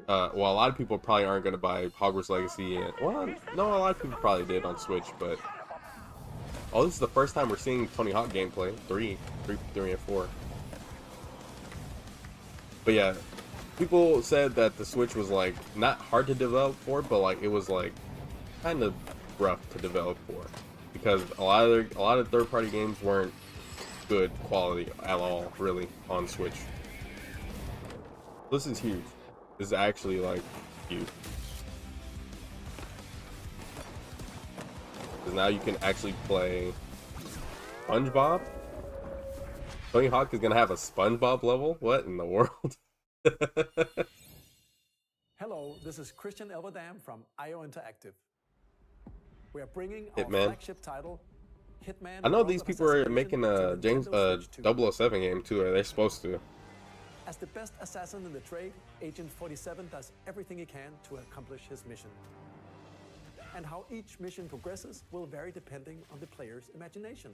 well, a lot of people probably aren't going to buy Hogwarts Legacy. And, well, no, a lot of people probably did on Switch, but... Oh, this is the first time we're seeing Tony Hawk gameplay. 3 and 4. But yeah, people said that the Switch was, like, not hard to develop for, but, like, it was, like, kind of rough to develop for. Because a lot of third-party games weren't good quality at all, really, on Switch. This is huge. This is actually like huge. Because now you can actually play SpongeBob. Tony Hawk is gonna have a SpongeBob level? What in the world? Hello, this is Christian Elverdam from IO Interactive. We are bringing our Hitman. flagship title, Hitman. I know World these of people are Assassination, making to a James Nintendo Switch 2. 007 game too. Are they supposed to? As the best assassin in the trade, Agent 47 does everything he can to accomplish his mission. And how each mission progresses will vary depending on the player's imagination.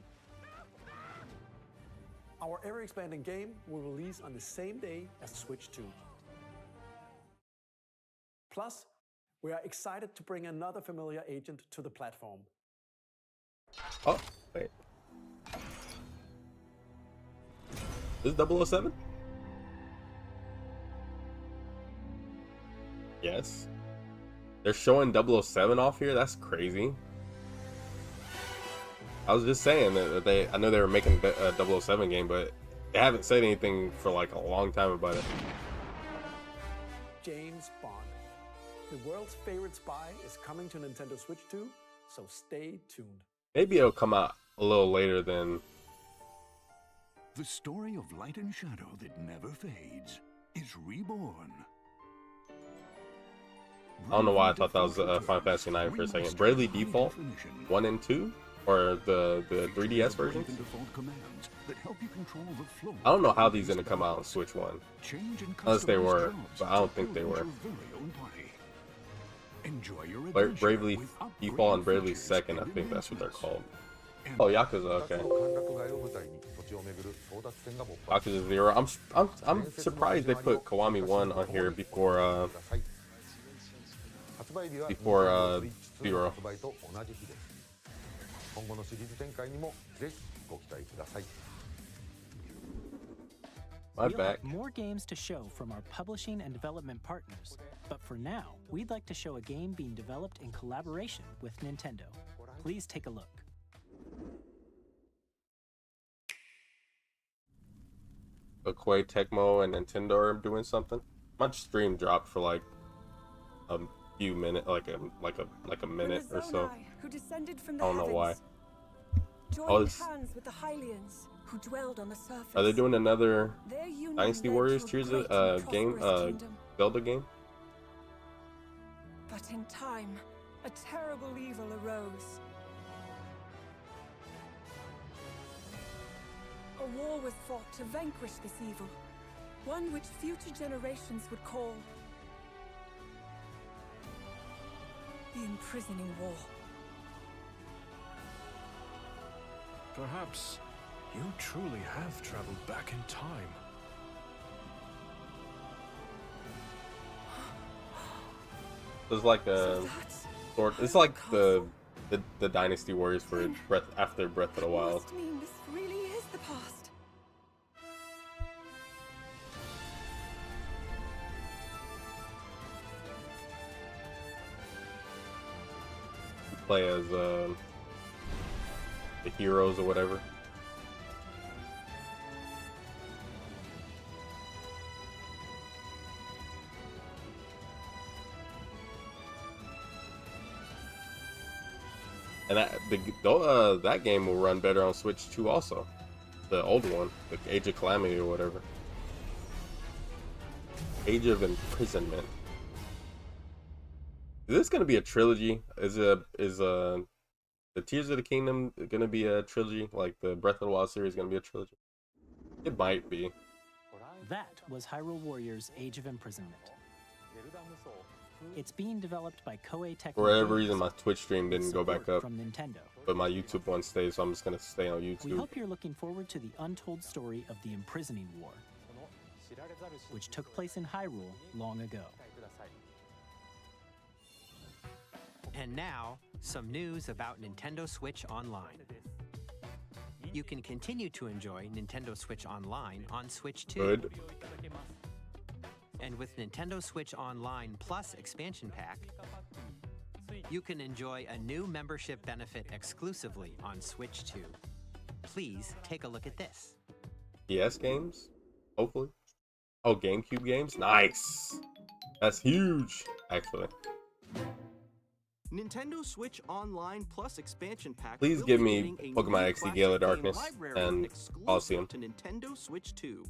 Our ever-expanding game will release on the same day as Switch 2. Plus, we are excited to bring another familiar agent to the platform. Oh, wait. This is 007? Yes. They're showing 007 off here? That's crazy. I was just saying that I know they were making a 007 game, but they haven't said anything for like a long time about it. James Bond. The world's favorite spy is coming to Nintendo Switch 2, so stay tuned. Maybe it'll come out a little later than... The story of light and shadow that never fades is reborn. I don't know why I thought that was Final Fantasy 9 for a second. Bravely Default 1 and 2? Or the 3DS versions? I don't know how these are going to come out on Switch 1. Unless they were, but I don't think they were. Bravely Default and Bravely Second, I think that's what they're called. Oh, Yakuza, okay. Yakuza 0. I'm surprised they put Kiwami 1 on here before 0. My We'll back. have more games to show from our publishing and development partners, but for now, we'd like to show a game being developed in collaboration with Nintendo. Please take a look. Koei Tecmo and Nintendo are doing something. My stream dropped for like a few minutes, like a minute or so. Who descended from I the don't know why. heavens, joined Oh, it's- hands with the Hylians who dwelled on the surface. Are they doing another Their union Dynasty led Warriors to a Tears great of and game, prosperous kingdom. Zelda game? But in time, a terrible evil arose. A war was fought to vanquish this evil, one which future generations would call the Imprisoning War. Perhaps you truly have traveled back in time. It's like a sort. It's like the Dynasty Warriors for after Breath of the Wild. Must mean this really is the past. You play as the heroes or whatever. And that game will run better on Switch 2 also. The old one, the Age of Calamity or whatever. Age of Imprisonment. Is this gonna be a trilogy? Is the Tears of the Kingdom gonna be a trilogy? Like the Breath of the Wild series gonna be a trilogy? It might be. That was Hyrule Warriors Age of Imprisonment. It's being developed by Koei Tecmo. For whatever Games reason, my Twitch stream didn't go back up. from Nintendo. But my YouTube one stays, so I'm just gonna stay on We YouTube. hope you're looking forward to the untold story of the Imprisoning War, which took place in Hyrule long ago. And now, some news about Nintendo Switch Online. You can continue to enjoy Nintendo Switch Online on Switch 2. Good. And with Nintendo Switch Online Plus expansion pack, you can enjoy a new membership benefit exclusively on Switch 2. Please take a look at this. PS games? Hopefully. Oh, GameCube games? Nice! That's huge, actually. Nintendo Switch Online Plus expansion pack. Please will give be me giving a Pokemon new XD classic Gale of game Darkness library and exclusive Colosseum. to Nintendo Switch 2.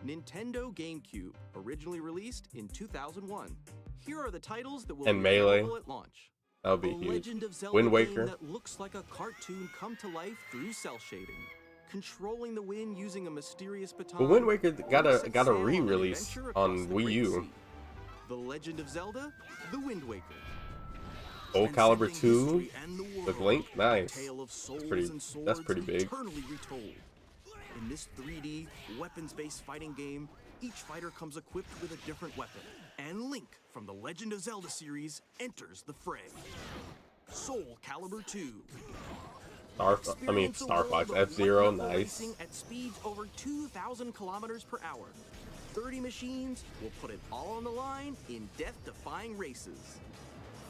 Nintendo GameCube, originally released in 2001. Here are the titles that will And be Melee. available at launch. That would be The huge. Legend of Zelda Wind game Waker. that looks like a cartoon come to life through cell shading. Controlling the wind using a mysterious baton. But Wind Waker got or a set got a sail on an re-release adventure on across the Wii Great U. Sea. The Legend of Zelda, The Wind Waker. Soul Calibur 2 History and the with world. Link. Nice. A tale of souls Pretty. and swords That's pretty big. eternally retold. In this 3D, weapons-based fighting game, each fighter comes equipped with a different weapon. And Link from the Legend of Zelda series enters the fray. Soul Calibur 2. Star Fox F-Zero. Nice. Racing at speeds over 2,000 kilometers per hour. 30 machines will put it all on the line in death-defying races.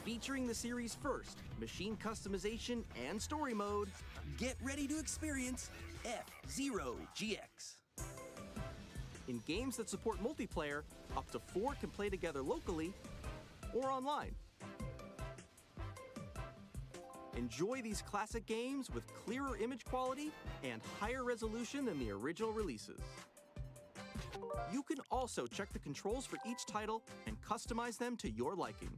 Featuring the series' first machine customization and story mode, get ready to experience F-Zero GX. In games that support multiplayer, up to 4 can play together locally or online. Enjoy these classic games with clearer image quality and higher resolution than the original releases. You can also check the controls for each title and customize them to your liking.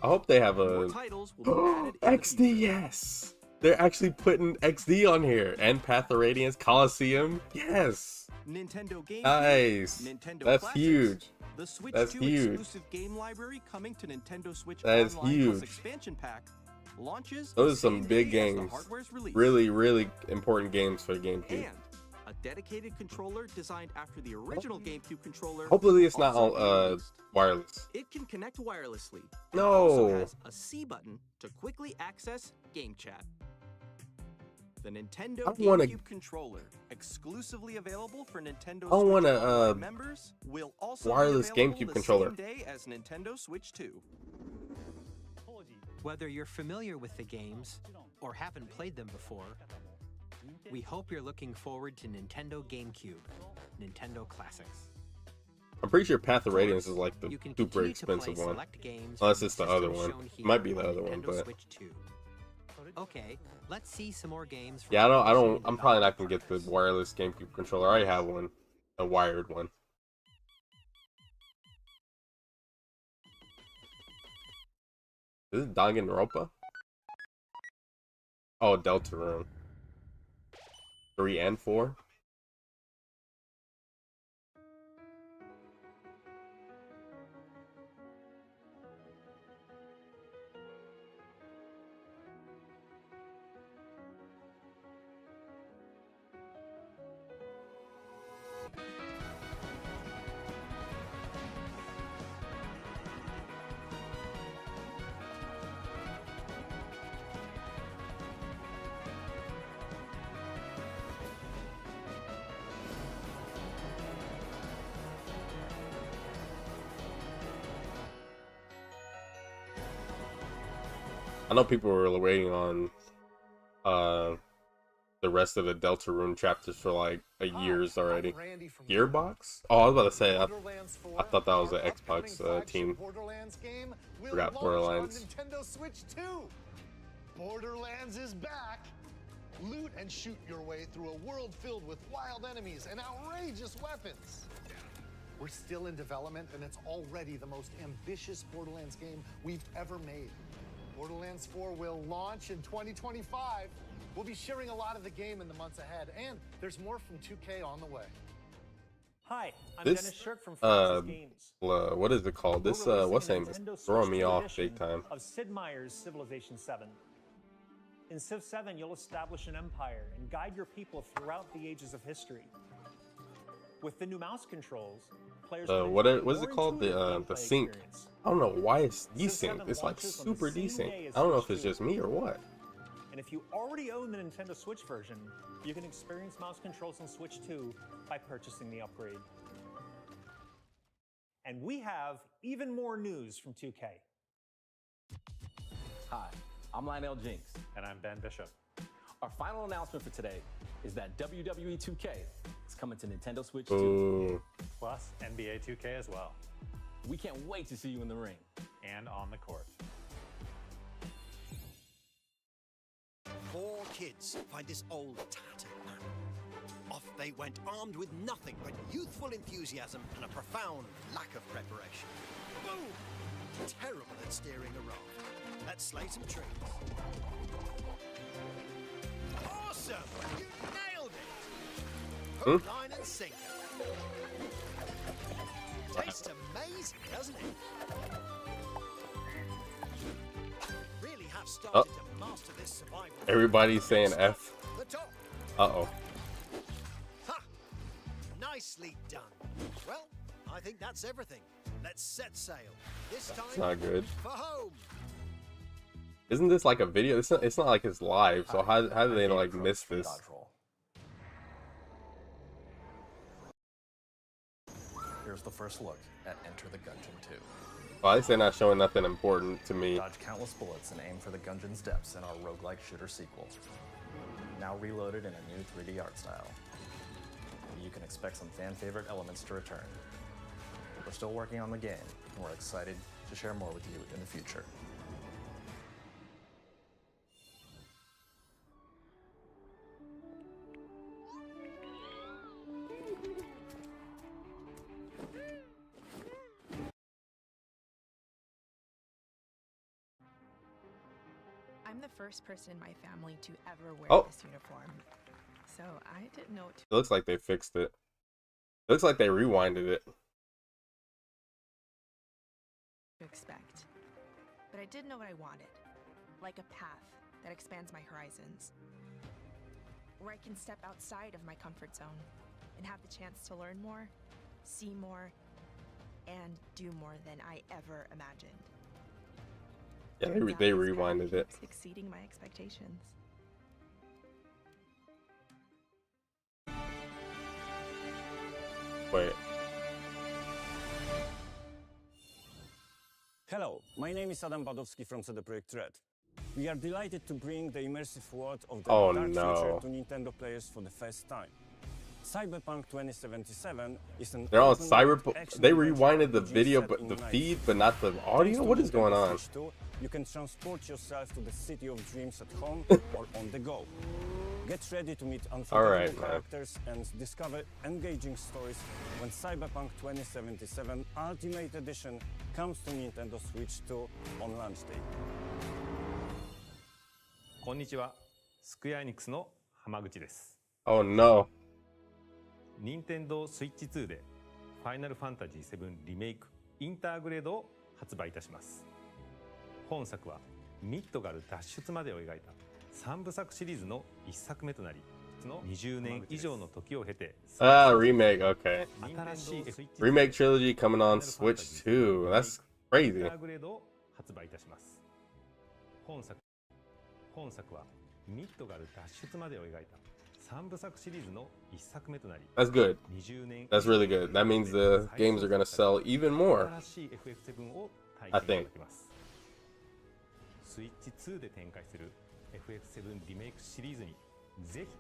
I hope they have More a titles will be added in the XD. Yes, they're actually putting XD on here and Path of Radiance, Colosseum. Yes, Nintendo Game nice. Nintendo That's Classics, huge. The Switch That's 2 huge. exclusive game library coming to Nintendo Switch That is Online huge. Plus expansion pack launches Those the are some same big day as the games. hardware's release. Really, really important games for the GameCube. And a dedicated controller designed after the original GameCube controller. Hopefully, it's not also all released. wireless. It can connect wirelessly. It No. also has a C button to quickly access game chat. The Nintendo I wanna- GameCube controller, exclusively available for Nintendo I want Switch a, Online members, will also wireless be available GameCube the controller. same day as Nintendo Switch 2. Whether you're familiar with the games or haven't played them before, we hope you're looking forward to Nintendo GameCube, Nintendo Classics. I'm pretty sure Path of Radiance is like the You can super continue to play expensive one. select games Unless from it's the systems other one. shown It here might be the on other one, Nintendo but Switch 2. Okay, let's see some more games. From yeah, the I don't. machine I'm probably not development gonna get the wireless GameCube controller. I already have one, a wired one. Is it Danganronpa? Oh, Deltarune. 3 and 4. I know people were waiting on the rest of the Deltarune chapters for like years already. Gearbox? Oh, I was about to say, I thought that was an Xbox team. Borderlands game will Forgot launch Borderlands. on Nintendo Switch 2. Borderlands is back. Loot and shoot your way through a world filled with wild enemies and outrageous weapons. We're still in development, and it's already the most ambitious Borderlands game we've ever made. Borderlands 4 will launch in 2025. We'll be sharing a lot of the game in the months ahead, and there's more from 2K on the way. Hi, I'm This, Dennis Shirk from Fox's Games. what is it called? This, We're releasing what's a name is Nintendo throwing Switch me 2 off big edition time. Of Sid Meier's Civilization 7. In Civ 7, you'll establish an empire and guide your people throughout the ages of history. With the new mouse controls, players can What enjoy is it more called? intuitive The gameplay sync. experience. I don't know why it's Civ 7 desync. It's like launches on the super same desync. day as I don't know if Switch it's 2. just me or what. And if you already own the Nintendo Switch version, you can experience mouse controls on Switch 2 by purchasing the upgrade. And we have even more news from 2K. Hi, I'm Lionel Jinks. And I'm Ben Bishop. Our final announcement for today is that WWE 2K is coming to Nintendo Switch 2. Ooh. Plus NBA 2K as well. We can't wait to see you in the ring. And on the court. 4 kids find this old tattered man. Off they went, armed with nothing but youthful enthusiasm and a profound lack of preparation. Boom! Terrible at steering a raft. Let's slay some trees. Awesome! You nailed it! Hook, line, and sinker. Tastes amazing, doesn't it? Really have started to master this survival. Everybody's saying F. The top. Uh-oh. Ha! Nicely done. Well, I think that's everything. Let's set sail. This time It's not good. for home. Isn't this like a video? It's not like it's live, so how do they like miss this? Here's the first look at Enter the Gungeon 2. Well, at least they're not showing nothing important to me. Dodge countless bullets and aim for the Gungeon's depths in our roguelike shooter sequel. Now reloaded in a new 3D art style. You can expect some fan-favorite elements to return. We're still working on the game, and we're excited to share more with you in the future. I'm the first person in my family to ever wear Oh. this uniform, so I didn't know what It looks like they fixed it. It looks like they rewinded it. to expect. But I did know what I wanted, like a path that expands my horizons, where I can step outside of my comfort zone and have the chance to learn more, see more, and do more than I ever imagined. Yeah, they rewinded it. Keeps exceeding my expectations. Wait. Hello, my name is Adam Badowski from CD Projekt Red. We are delighted to bring the immersive world of the Oh, dark no. future to Nintendo players for the first time. Cyberpunk 2077 is an They're all open world cyber. action They adventure rewinded the RPG video, set but in the night. feed, but not the audio. Thanks to What is going Nintendo on? Switch 2, you can transport yourself to the city of dreams at home or on the go. Get ready to meet unforgettable Alright, man. characters and discover engaging stories when Cyberpunk 2077 Ultimate Edition comes to Nintendo Switch 2 on launch day. こんにちは。スクエアエニックスの浜口です。 Oh no. 任天堂スイッチ2でファイナルファンタジー7リメイクインターグレードを発売いたします。本作はミッドガル脱出までを描いた3部作シリーズの1作目となり、20年以上の時を経て Ah, remake. Okay. 新しい Remake trilogy coming on Switch 2. That's イン crazy. ターグレードを発売いたします。本作はミッドガル脱出までを描いた3部作シリーズの1作目となり、 That's good. 20年 That's really good. That means the games are gonna sell even more. 新しい FF7 を I 体験 think. いただけます。スイッチ2で展開する FF7 リメイクシリーズにぜひ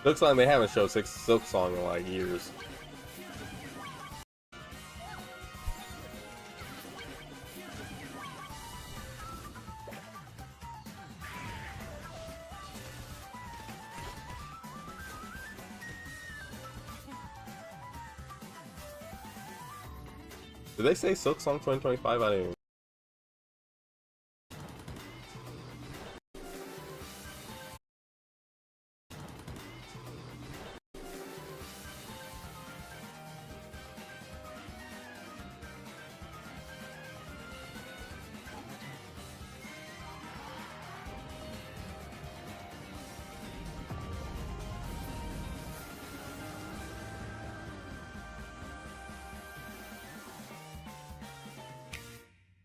Looks like they haven't showed Silk Song in like years. Did they say Silk Song 2025? I didn't even.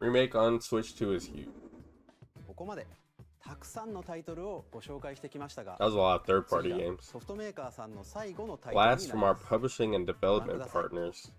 Remake on Switch 2 is huge. ここまでたくさんのタイトルをご紹介してきましたが、 That was a lot of third-party 次が games. ソフトメーカーさんの最後のタイトルにな Last り from ま our す。 publishing and development partners.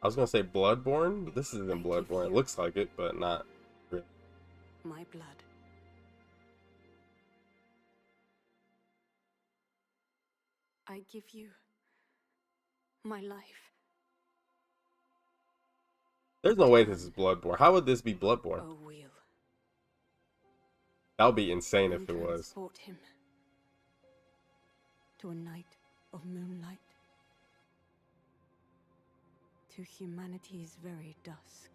I was gonna say Bloodborne, but this isn't Bloodborne. It looks like it, but not really. My blood. I give you my life. There's no way this is Bloodborne. How would this be Bloodborne? Oh, wheel. That would be insane if it was. Transport him to a night of moonlight, to humanity's very dusk.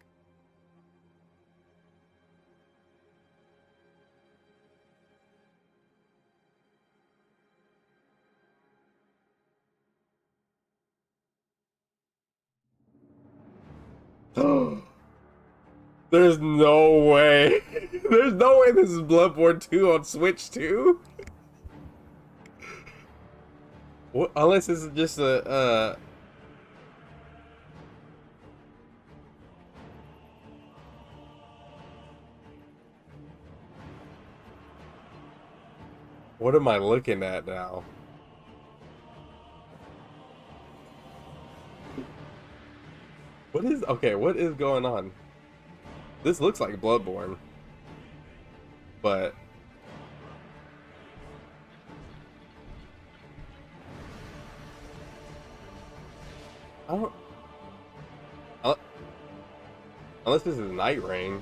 There's no way. There's no way this is Bloodborne 2 on Switch 2. What, unless this is just a What am I looking at now? What is going on? This looks like Bloodborne, but I don't. Unless this is Night Rain.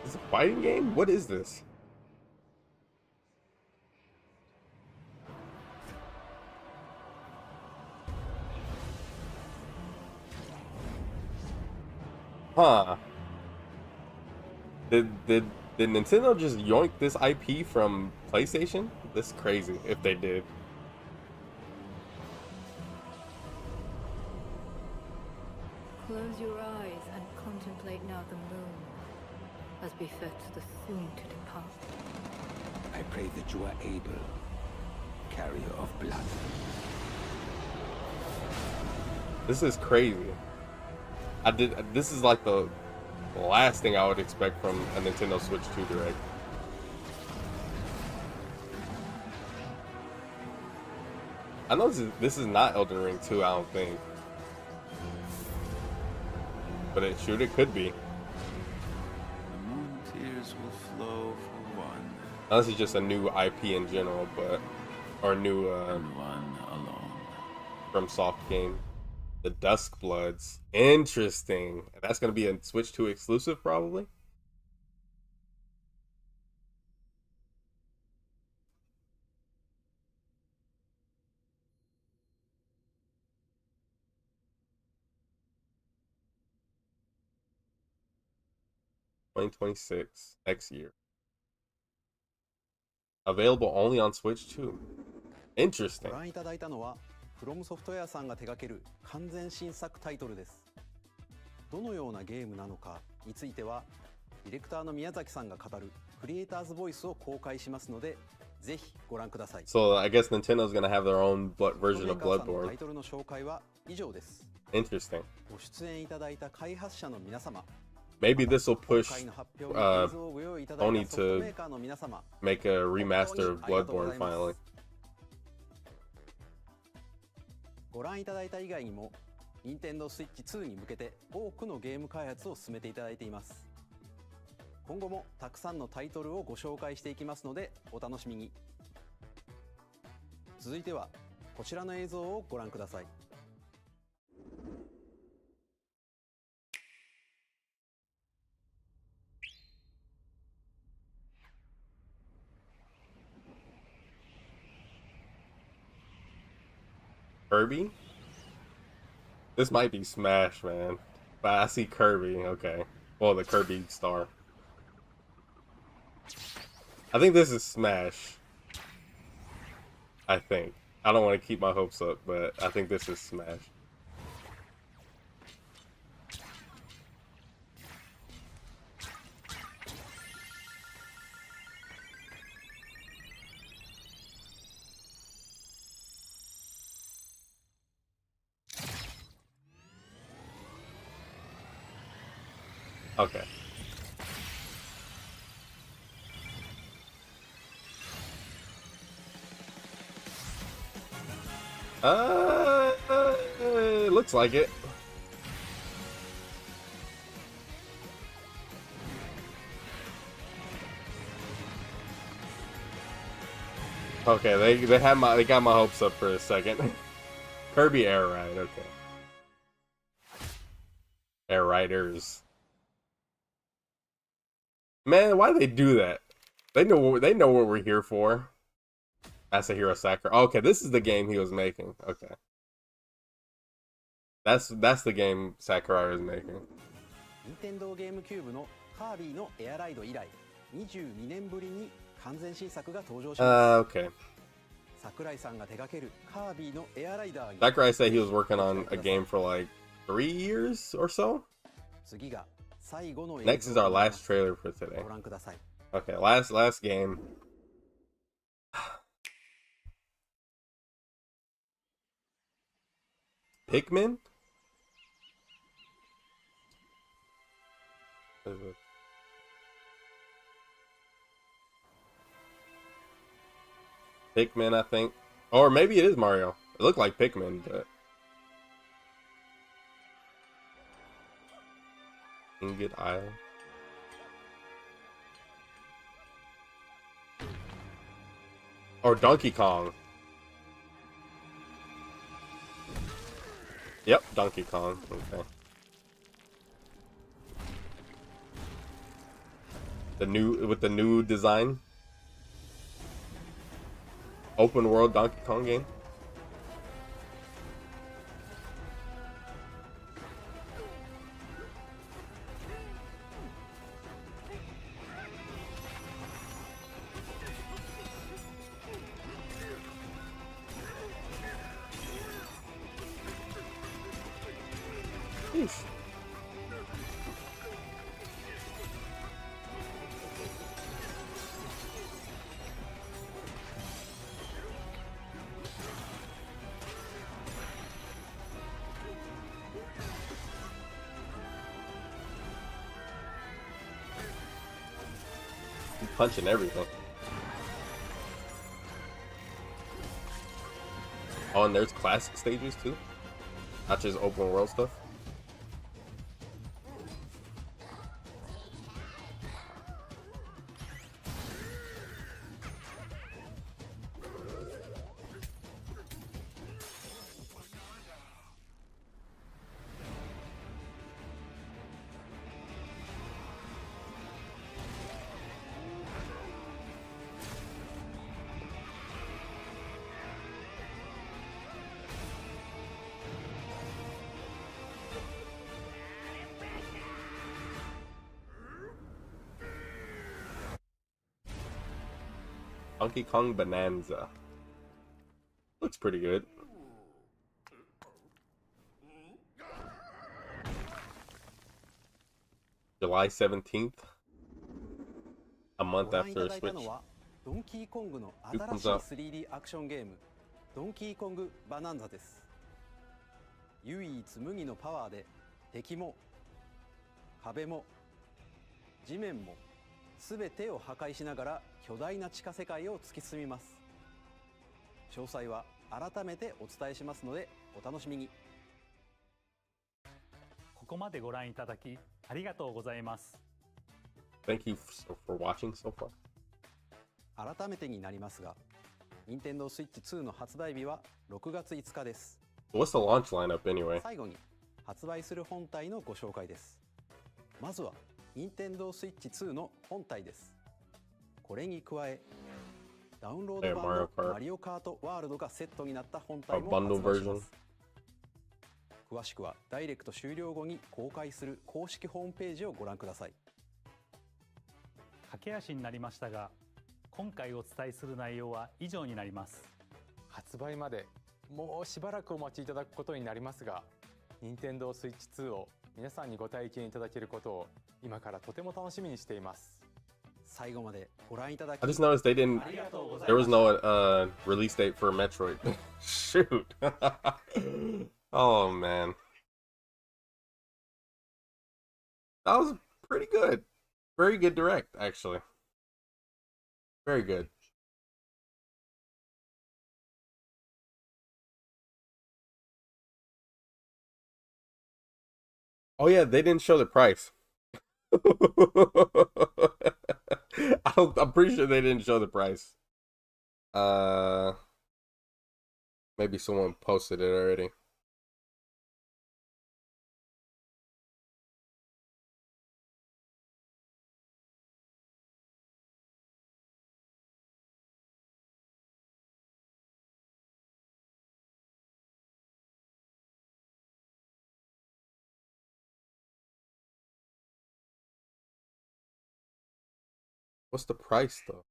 Is it a fighting game? What is this? Huh. Did Nintendo just yoink this IP from PlayStation? This is crazy if they did. Close your eyes and contemplate now the moon, as befits the soon to depart. I pray that you are able, carrier of blood. This is crazy. This is like the last thing I would expect from a Nintendo Switch 2 Direct. I know this is not Elden Ring 2, I don't think. But it could be. The moon tears will flow for one. Unless it's just a new IP in general, or new one alone. From Soft game. The Dusk Bloods. Interesting. That's gonna be a Switch 2 exclusive, probably. $2026 next year. Available only on Switch 2. Interesting. ご覧いただいたのはフロムソフトウェアさんが手掛ける完全新作タイトルです。どのようなゲームなのかについてはディレクターの宮崎さんが語るクリエイターズボイスを公開しますのでぜひご覧ください。So I guess Nintendo's gonna have their own version of Bloodborne. タイトルの紹介は以上です。Interesting. ご出演いただいた開発者の皆様。Maybe this will push Sony to make a remaster of Bloodborne finally. ご覧いただいた以外にも Nintendo Switch 2に向けて多くのゲーム開発を進めていただいています。今後もたくさんのタイトルをご紹介していきますのでお楽しみに。続いてはこちらの映像をご覧ください。Kirby? This might be Smash, man. But I see Kirby, okay. Well, the Kirby star. I think this is Smash. I think. I don't want to keep my hopes up, but I think this is Smash. Okay. Looks like it. Okay, they got my hopes up for a second. Kirby Air Ride, okay. Air Riders. Man, why do they do that? They know what we're here for. Asahiro Sakurai. Oh, okay, this is the game he was making. Okay. That's the game Sakurai was making. 任天堂ゲームキューブのカービィのエアライド以来22年ぶりに完全新作が登場します。Okay. 桜井さんが手掛けるカービィのエアライダーに Sakurai said he was working on a game for like 3 years or so. 次が最後の Next is our last trailer for today. ご覧ください。 Okay, last game. Pikmin? Pikmin, I think. Or maybe it is Mario. It looked like Pikmin, but... Ingot Isle. Or Donkey Kong. Yep, Donkey Kong. Okay. With the new design. Open world Donkey Kong game. Jeez. Punching everything. Oh, and there's classic stages too, not just open world stuff. Donkey Kong Bonanza. Looks pretty good. July 17th. A month after Switch. ドンキーコングの新しい 3D アクションゲームドンキーコングバナンザです。唯一無二のパワーで敵も壁も地面も全てを破壊しながら巨大な地下世界を突き進みます。詳細は改めてお伝えしますのでお楽しみに。ここまでご覧いただきありがとうございます。Thank you for watching so far. 改めてになりますが、Nintendo Switch 2の発売日は6月5日です。What's the launch lineup anyway? 最後に発売する本体のご紹介です。まずはNintendo Switch 2の本体です。これに加え、ダウンロード版のマリオカートワールドがセットになった本体も発売します。詳しくはダイレクト終了後に公開する公式ホームページをご覧ください。駆け足になりましたが、今回お伝えする内容は以上になります。発売までもうしばらくお待ちいただくことになりますが、Nintendo Switch 2を皆さんにご体験いただけることを今からとても楽しみにしています。最後までご覧いただき I just noticed there was no release date for Metroid. Shoot. Oh man. That was pretty good. Very good direct, actually. Very good. Oh yeah, they didn't show the price. I'm pretty sure they didn't show the price. Uh, maybe someone posted it already. What's the price though?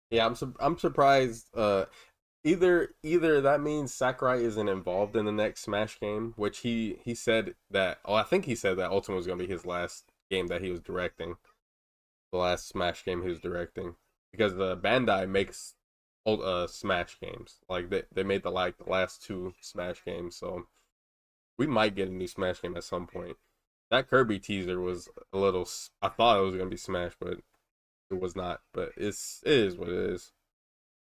Yeah, I'm surprised. Either that means Sakurai isn't involved in the next Smash game, which he said that. Oh, I think he said that Ultimate was gonna be his last game that he was directing, the last Smash game he was directing, because the Bandai makes old Smash games. Like they made the last two Smash games, so we might get a new Smash game at some point. That Kirby teaser was a little. I thought it was gonna be Smash, but it was not. But it is what it is.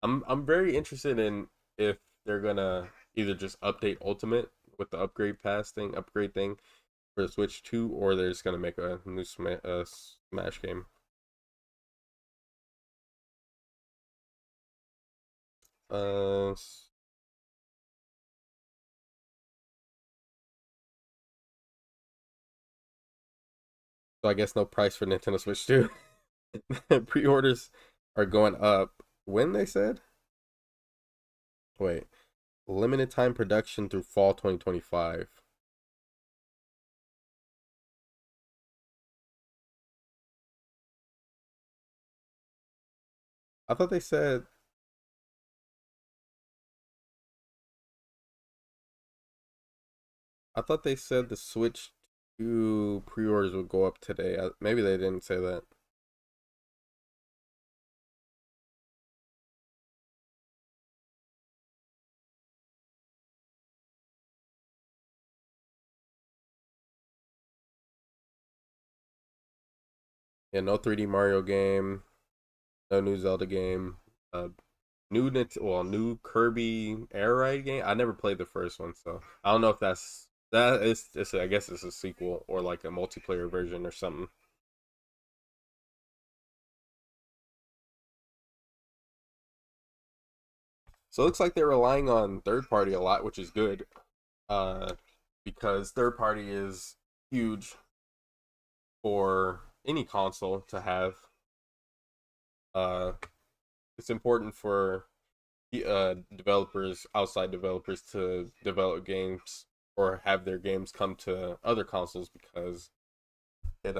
I'm very interested in if they're gonna either just update Ultimate with the upgrade thing for the Switch 2, or they're just gonna make a new Smash game. So I guess no price for Nintendo Switch 2. Pre-orders are going up. When they said? Wait. Limited time production through fall 2025. I thought they said the Switch 2 pre-orders would go up today. Maybe they didn't say that. Yeah, no 3D Mario game, no new Zelda game, new Kirby Air Ride game. I never played the first one, so I don't know if that is. I guess it's a sequel or like a multiplayer version or something. So it looks like they're relying on third party a lot, which is good. Uh, because third party is huge for any console to have. Uh, it's important for developers, outside developers, to develop games or have their games come to other consoles, because it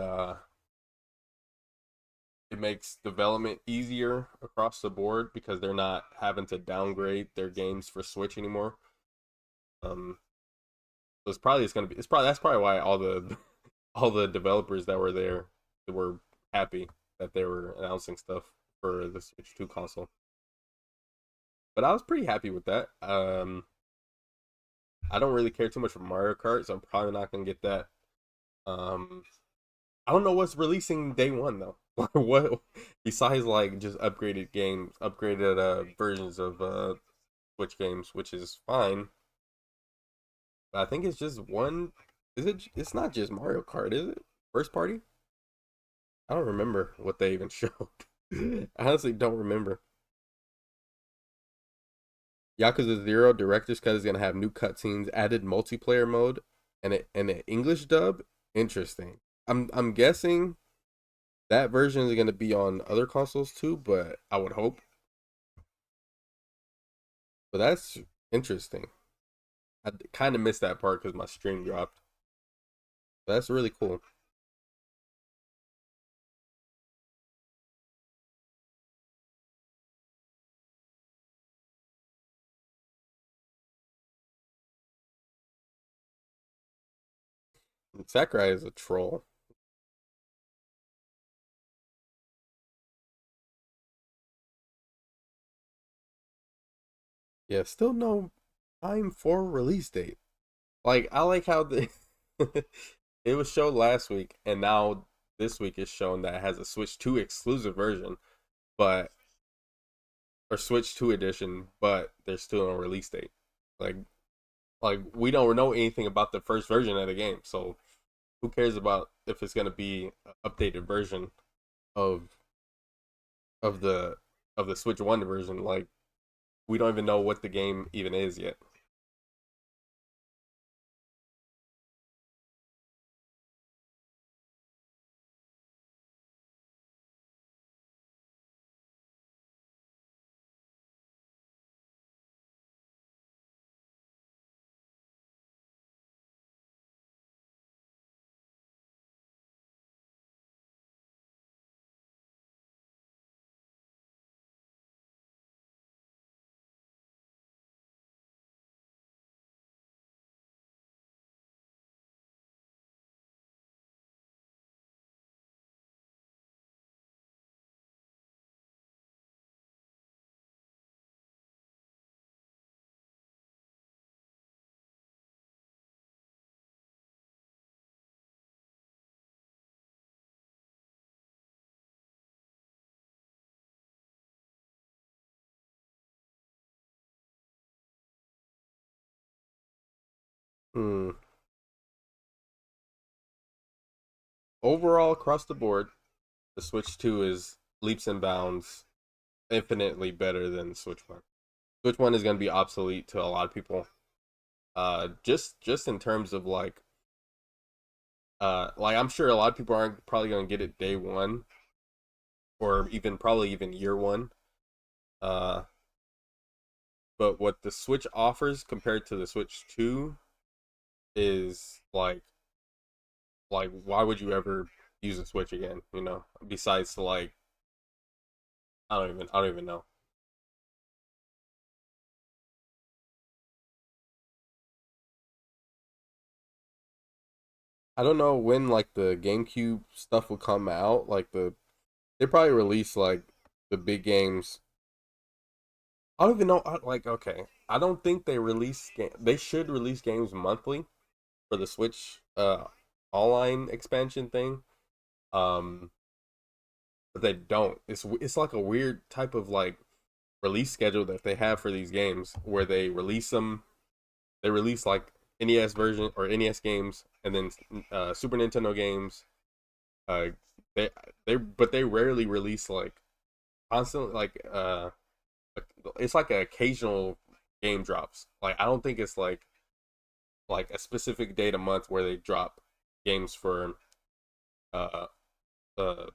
it makes development easier across the board because they're not having to downgrade their games for Switch anymore. So that's probably why all the all the developers that were there were happy that they were announcing stuff for the Switch 2 console. But I was pretty happy with that. I don't really care too much for Mario Kart, so I'm probably not gonna get that. Um, I don't know what's releasing day one though. What besides like just upgraded versions of Switch games, which is fine. But I think it's just one. Is it? It's not just Mario Kart, is it? First party? I don't remember what they even showed. I honestly don't remember. Yakuza 0 Director's Cut is gonna have new cutscenes, added multiplayer mode, and an English dub. Interesting. I'm guessing that version is gonna be on other consoles too, but I would hope. But that's interesting. I kind of missed that part because my stream dropped. But that's really cool. Sakurai is a troll. Yeah, still no time for release date. Like I like how the it was shown last week, and now this week is shown that it has a Switch 2 exclusive version, but or Switch 2 edition, but there's still no release date. Like like we don't know anything about the first version of the game, so who cares about if it's gonna be an updated version of of the of the Switch 1 version? Like we don't even know what the game even is yet. Hmm. Overall, across the board, the Switch 2 is leaps and bounds infinitely better than Switch 1. Switch 1 is going to be obsolete to a lot of people. Just in terms of like I'm sure a lot of people aren't probably going to get it day 1 or even probably even year 1. Uh but what the Switch offers compared to the Switch 2 is like why would you ever use a Switch again, you know? Besides to like I don't even know. I don't know when like the GameCube stuff will come out. Like they probably release like the big games. I don't even know. Like okay, I don't think they release they should release games monthly for the Switch online expansion thing. Um, but they don't. It's like a weird type of like release schedule that they have for these games where they release them. They release like NES version or NES games, and then Super Nintendo games. Uh, they but they rarely release like constantly it's like an occasional game drops. Like I don't think it's like a specific date a month where they drop games for uh uh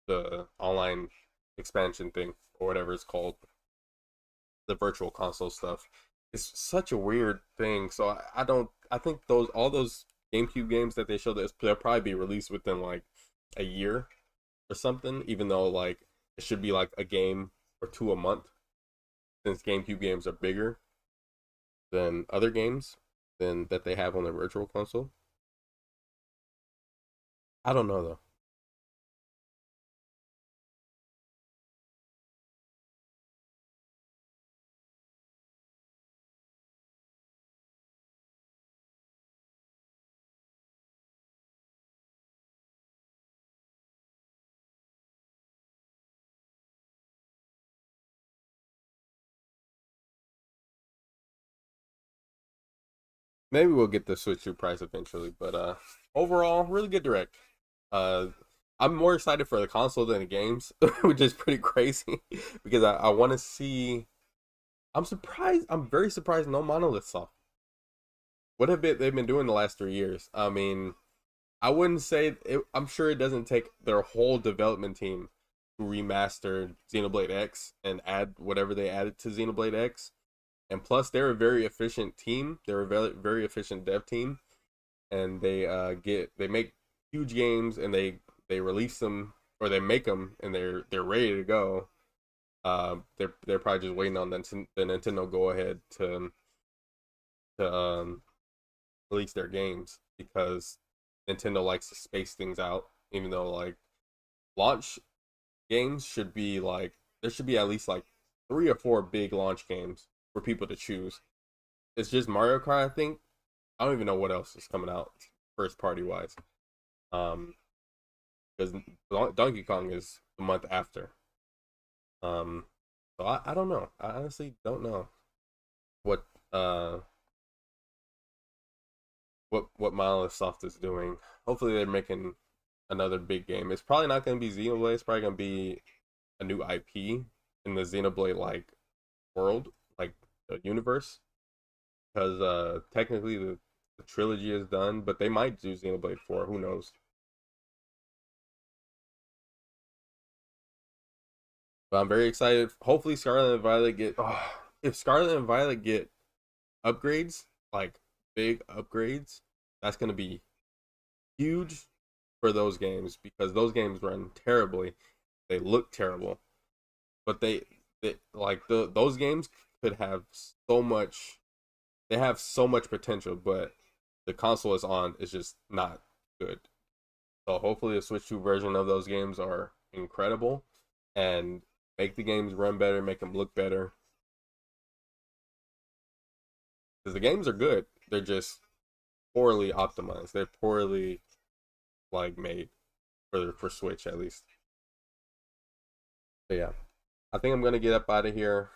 the online expansion thing or whatever it's called, the virtual console stuff. It's such a weird thing. So I don't. I think those all those GameCube games that they showed, they'll probably be released within like a year or something. Even though like it should be like a game or two a month, since GameCube games are bigger than other games than that they have on their virtual console. I don't know though. Maybe we'll get the Switch 2 price eventually, but overall, really good direct. Uh, I'm more excited for the console than the games, which is pretty crazy because I want to see. I'm surprised. I'm very surprised. No Monolith Soft. What have they've been doing the last 3 years? I mean, I wouldn't say. I'm sure it doesn't take their whole development team to remaster Xenoblade X and add whatever they added to Xenoblade X. And plus, they're a very efficient team. They're a very efficient dev team, and they make huge games and they release them or they make them and they're ready to go. They're probably just waiting on the Nintendo go ahead to release their games because Nintendo likes to space things out, even though like launch games should be like there should be at least like 3 or 4 big launch games for people to choose. It's just Mario Kart, I think. I don't even know what else is coming out first party wise. Because Donkey Kong is the month after. So I don't know. I honestly don't know what Monolith Soft is doing. Hopefully they're making another big game. It's probably not going to be Xenoblade. It's probably going to be a new IP in the Xenoblade like world, like the universe. Because technically the trilogy is done, but they might do Xenoblade 4. Who knows? But I'm very excited. Hopefully Scarlet and Violet get... if Scarlet and Violet get upgrades, like big upgrades, that's going to be huge for those games, because those games run terribly. They look terrible. But those games could have so much... They have so much potential, but the console it's on is just not good. So hopefully the Switch 2 version of those games are incredible and make the games run better, make them look better. Because the games are good. They're just poorly optimized. They're poorly like made for Switch at least. But yeah. I think I'm gonna get up out of here.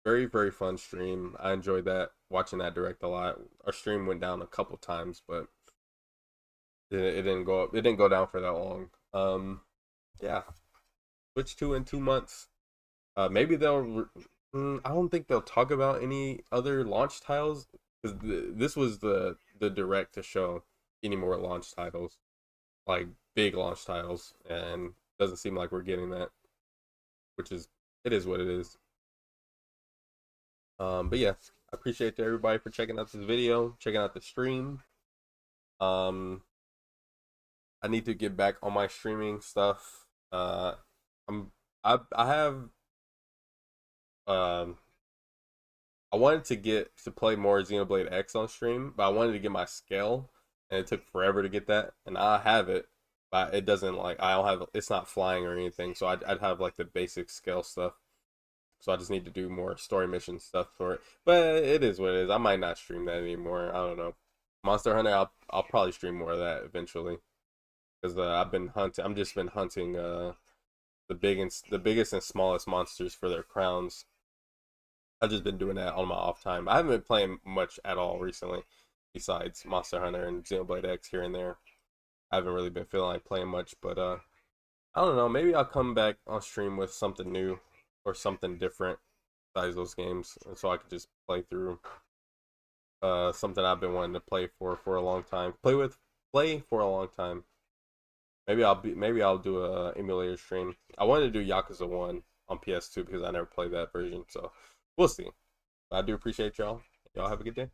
Very, very fun stream. I enjoyed that, watching that direct a lot. Our stream went down a couple times, but it didn't go up. It didn't go down for that long. Yeah. Switch 2 in 2 months. Maybe they'll. I don't think they'll talk about any other launch titles, because this was the direct to show any more launch titles, like big launch titles, and doesn't seem like we're getting that. Which is, it is what it is. But yeah, I appreciate everybody for checking out this video, checking out the stream. I need to get back on my streaming stuff. I wanted to get to play more Xenoblade X on stream, but I wanted to get my scale, and it took forever to get that. And I have it, but it doesn't like it's not flying or anything. So I'd have like the basic scale stuff. So I just need to do more story mission stuff for it. But it is what it is. I might not stream that anymore. I don't know. Monster Hunter, I'll probably stream more of that eventually. Because I've been hunting. I'm just been hunting the biggest and smallest monsters for their crowns. I've just been doing that on my off time. I haven't been playing much at all recently, besides Monster Hunter and Xenoblade X here and there. I haven't really been feeling like playing much, but I don't know. Maybe I'll come back on stream with something new or something different besides those games, and so I could just play through something I've been wanting to play for a long time. Play for a long time. Maybe I'll do a emulator stream. I wanted to do Yakuza 1 on PS2 because I never played that version, so we'll see. I do appreciate y'all. Y'all have a good day.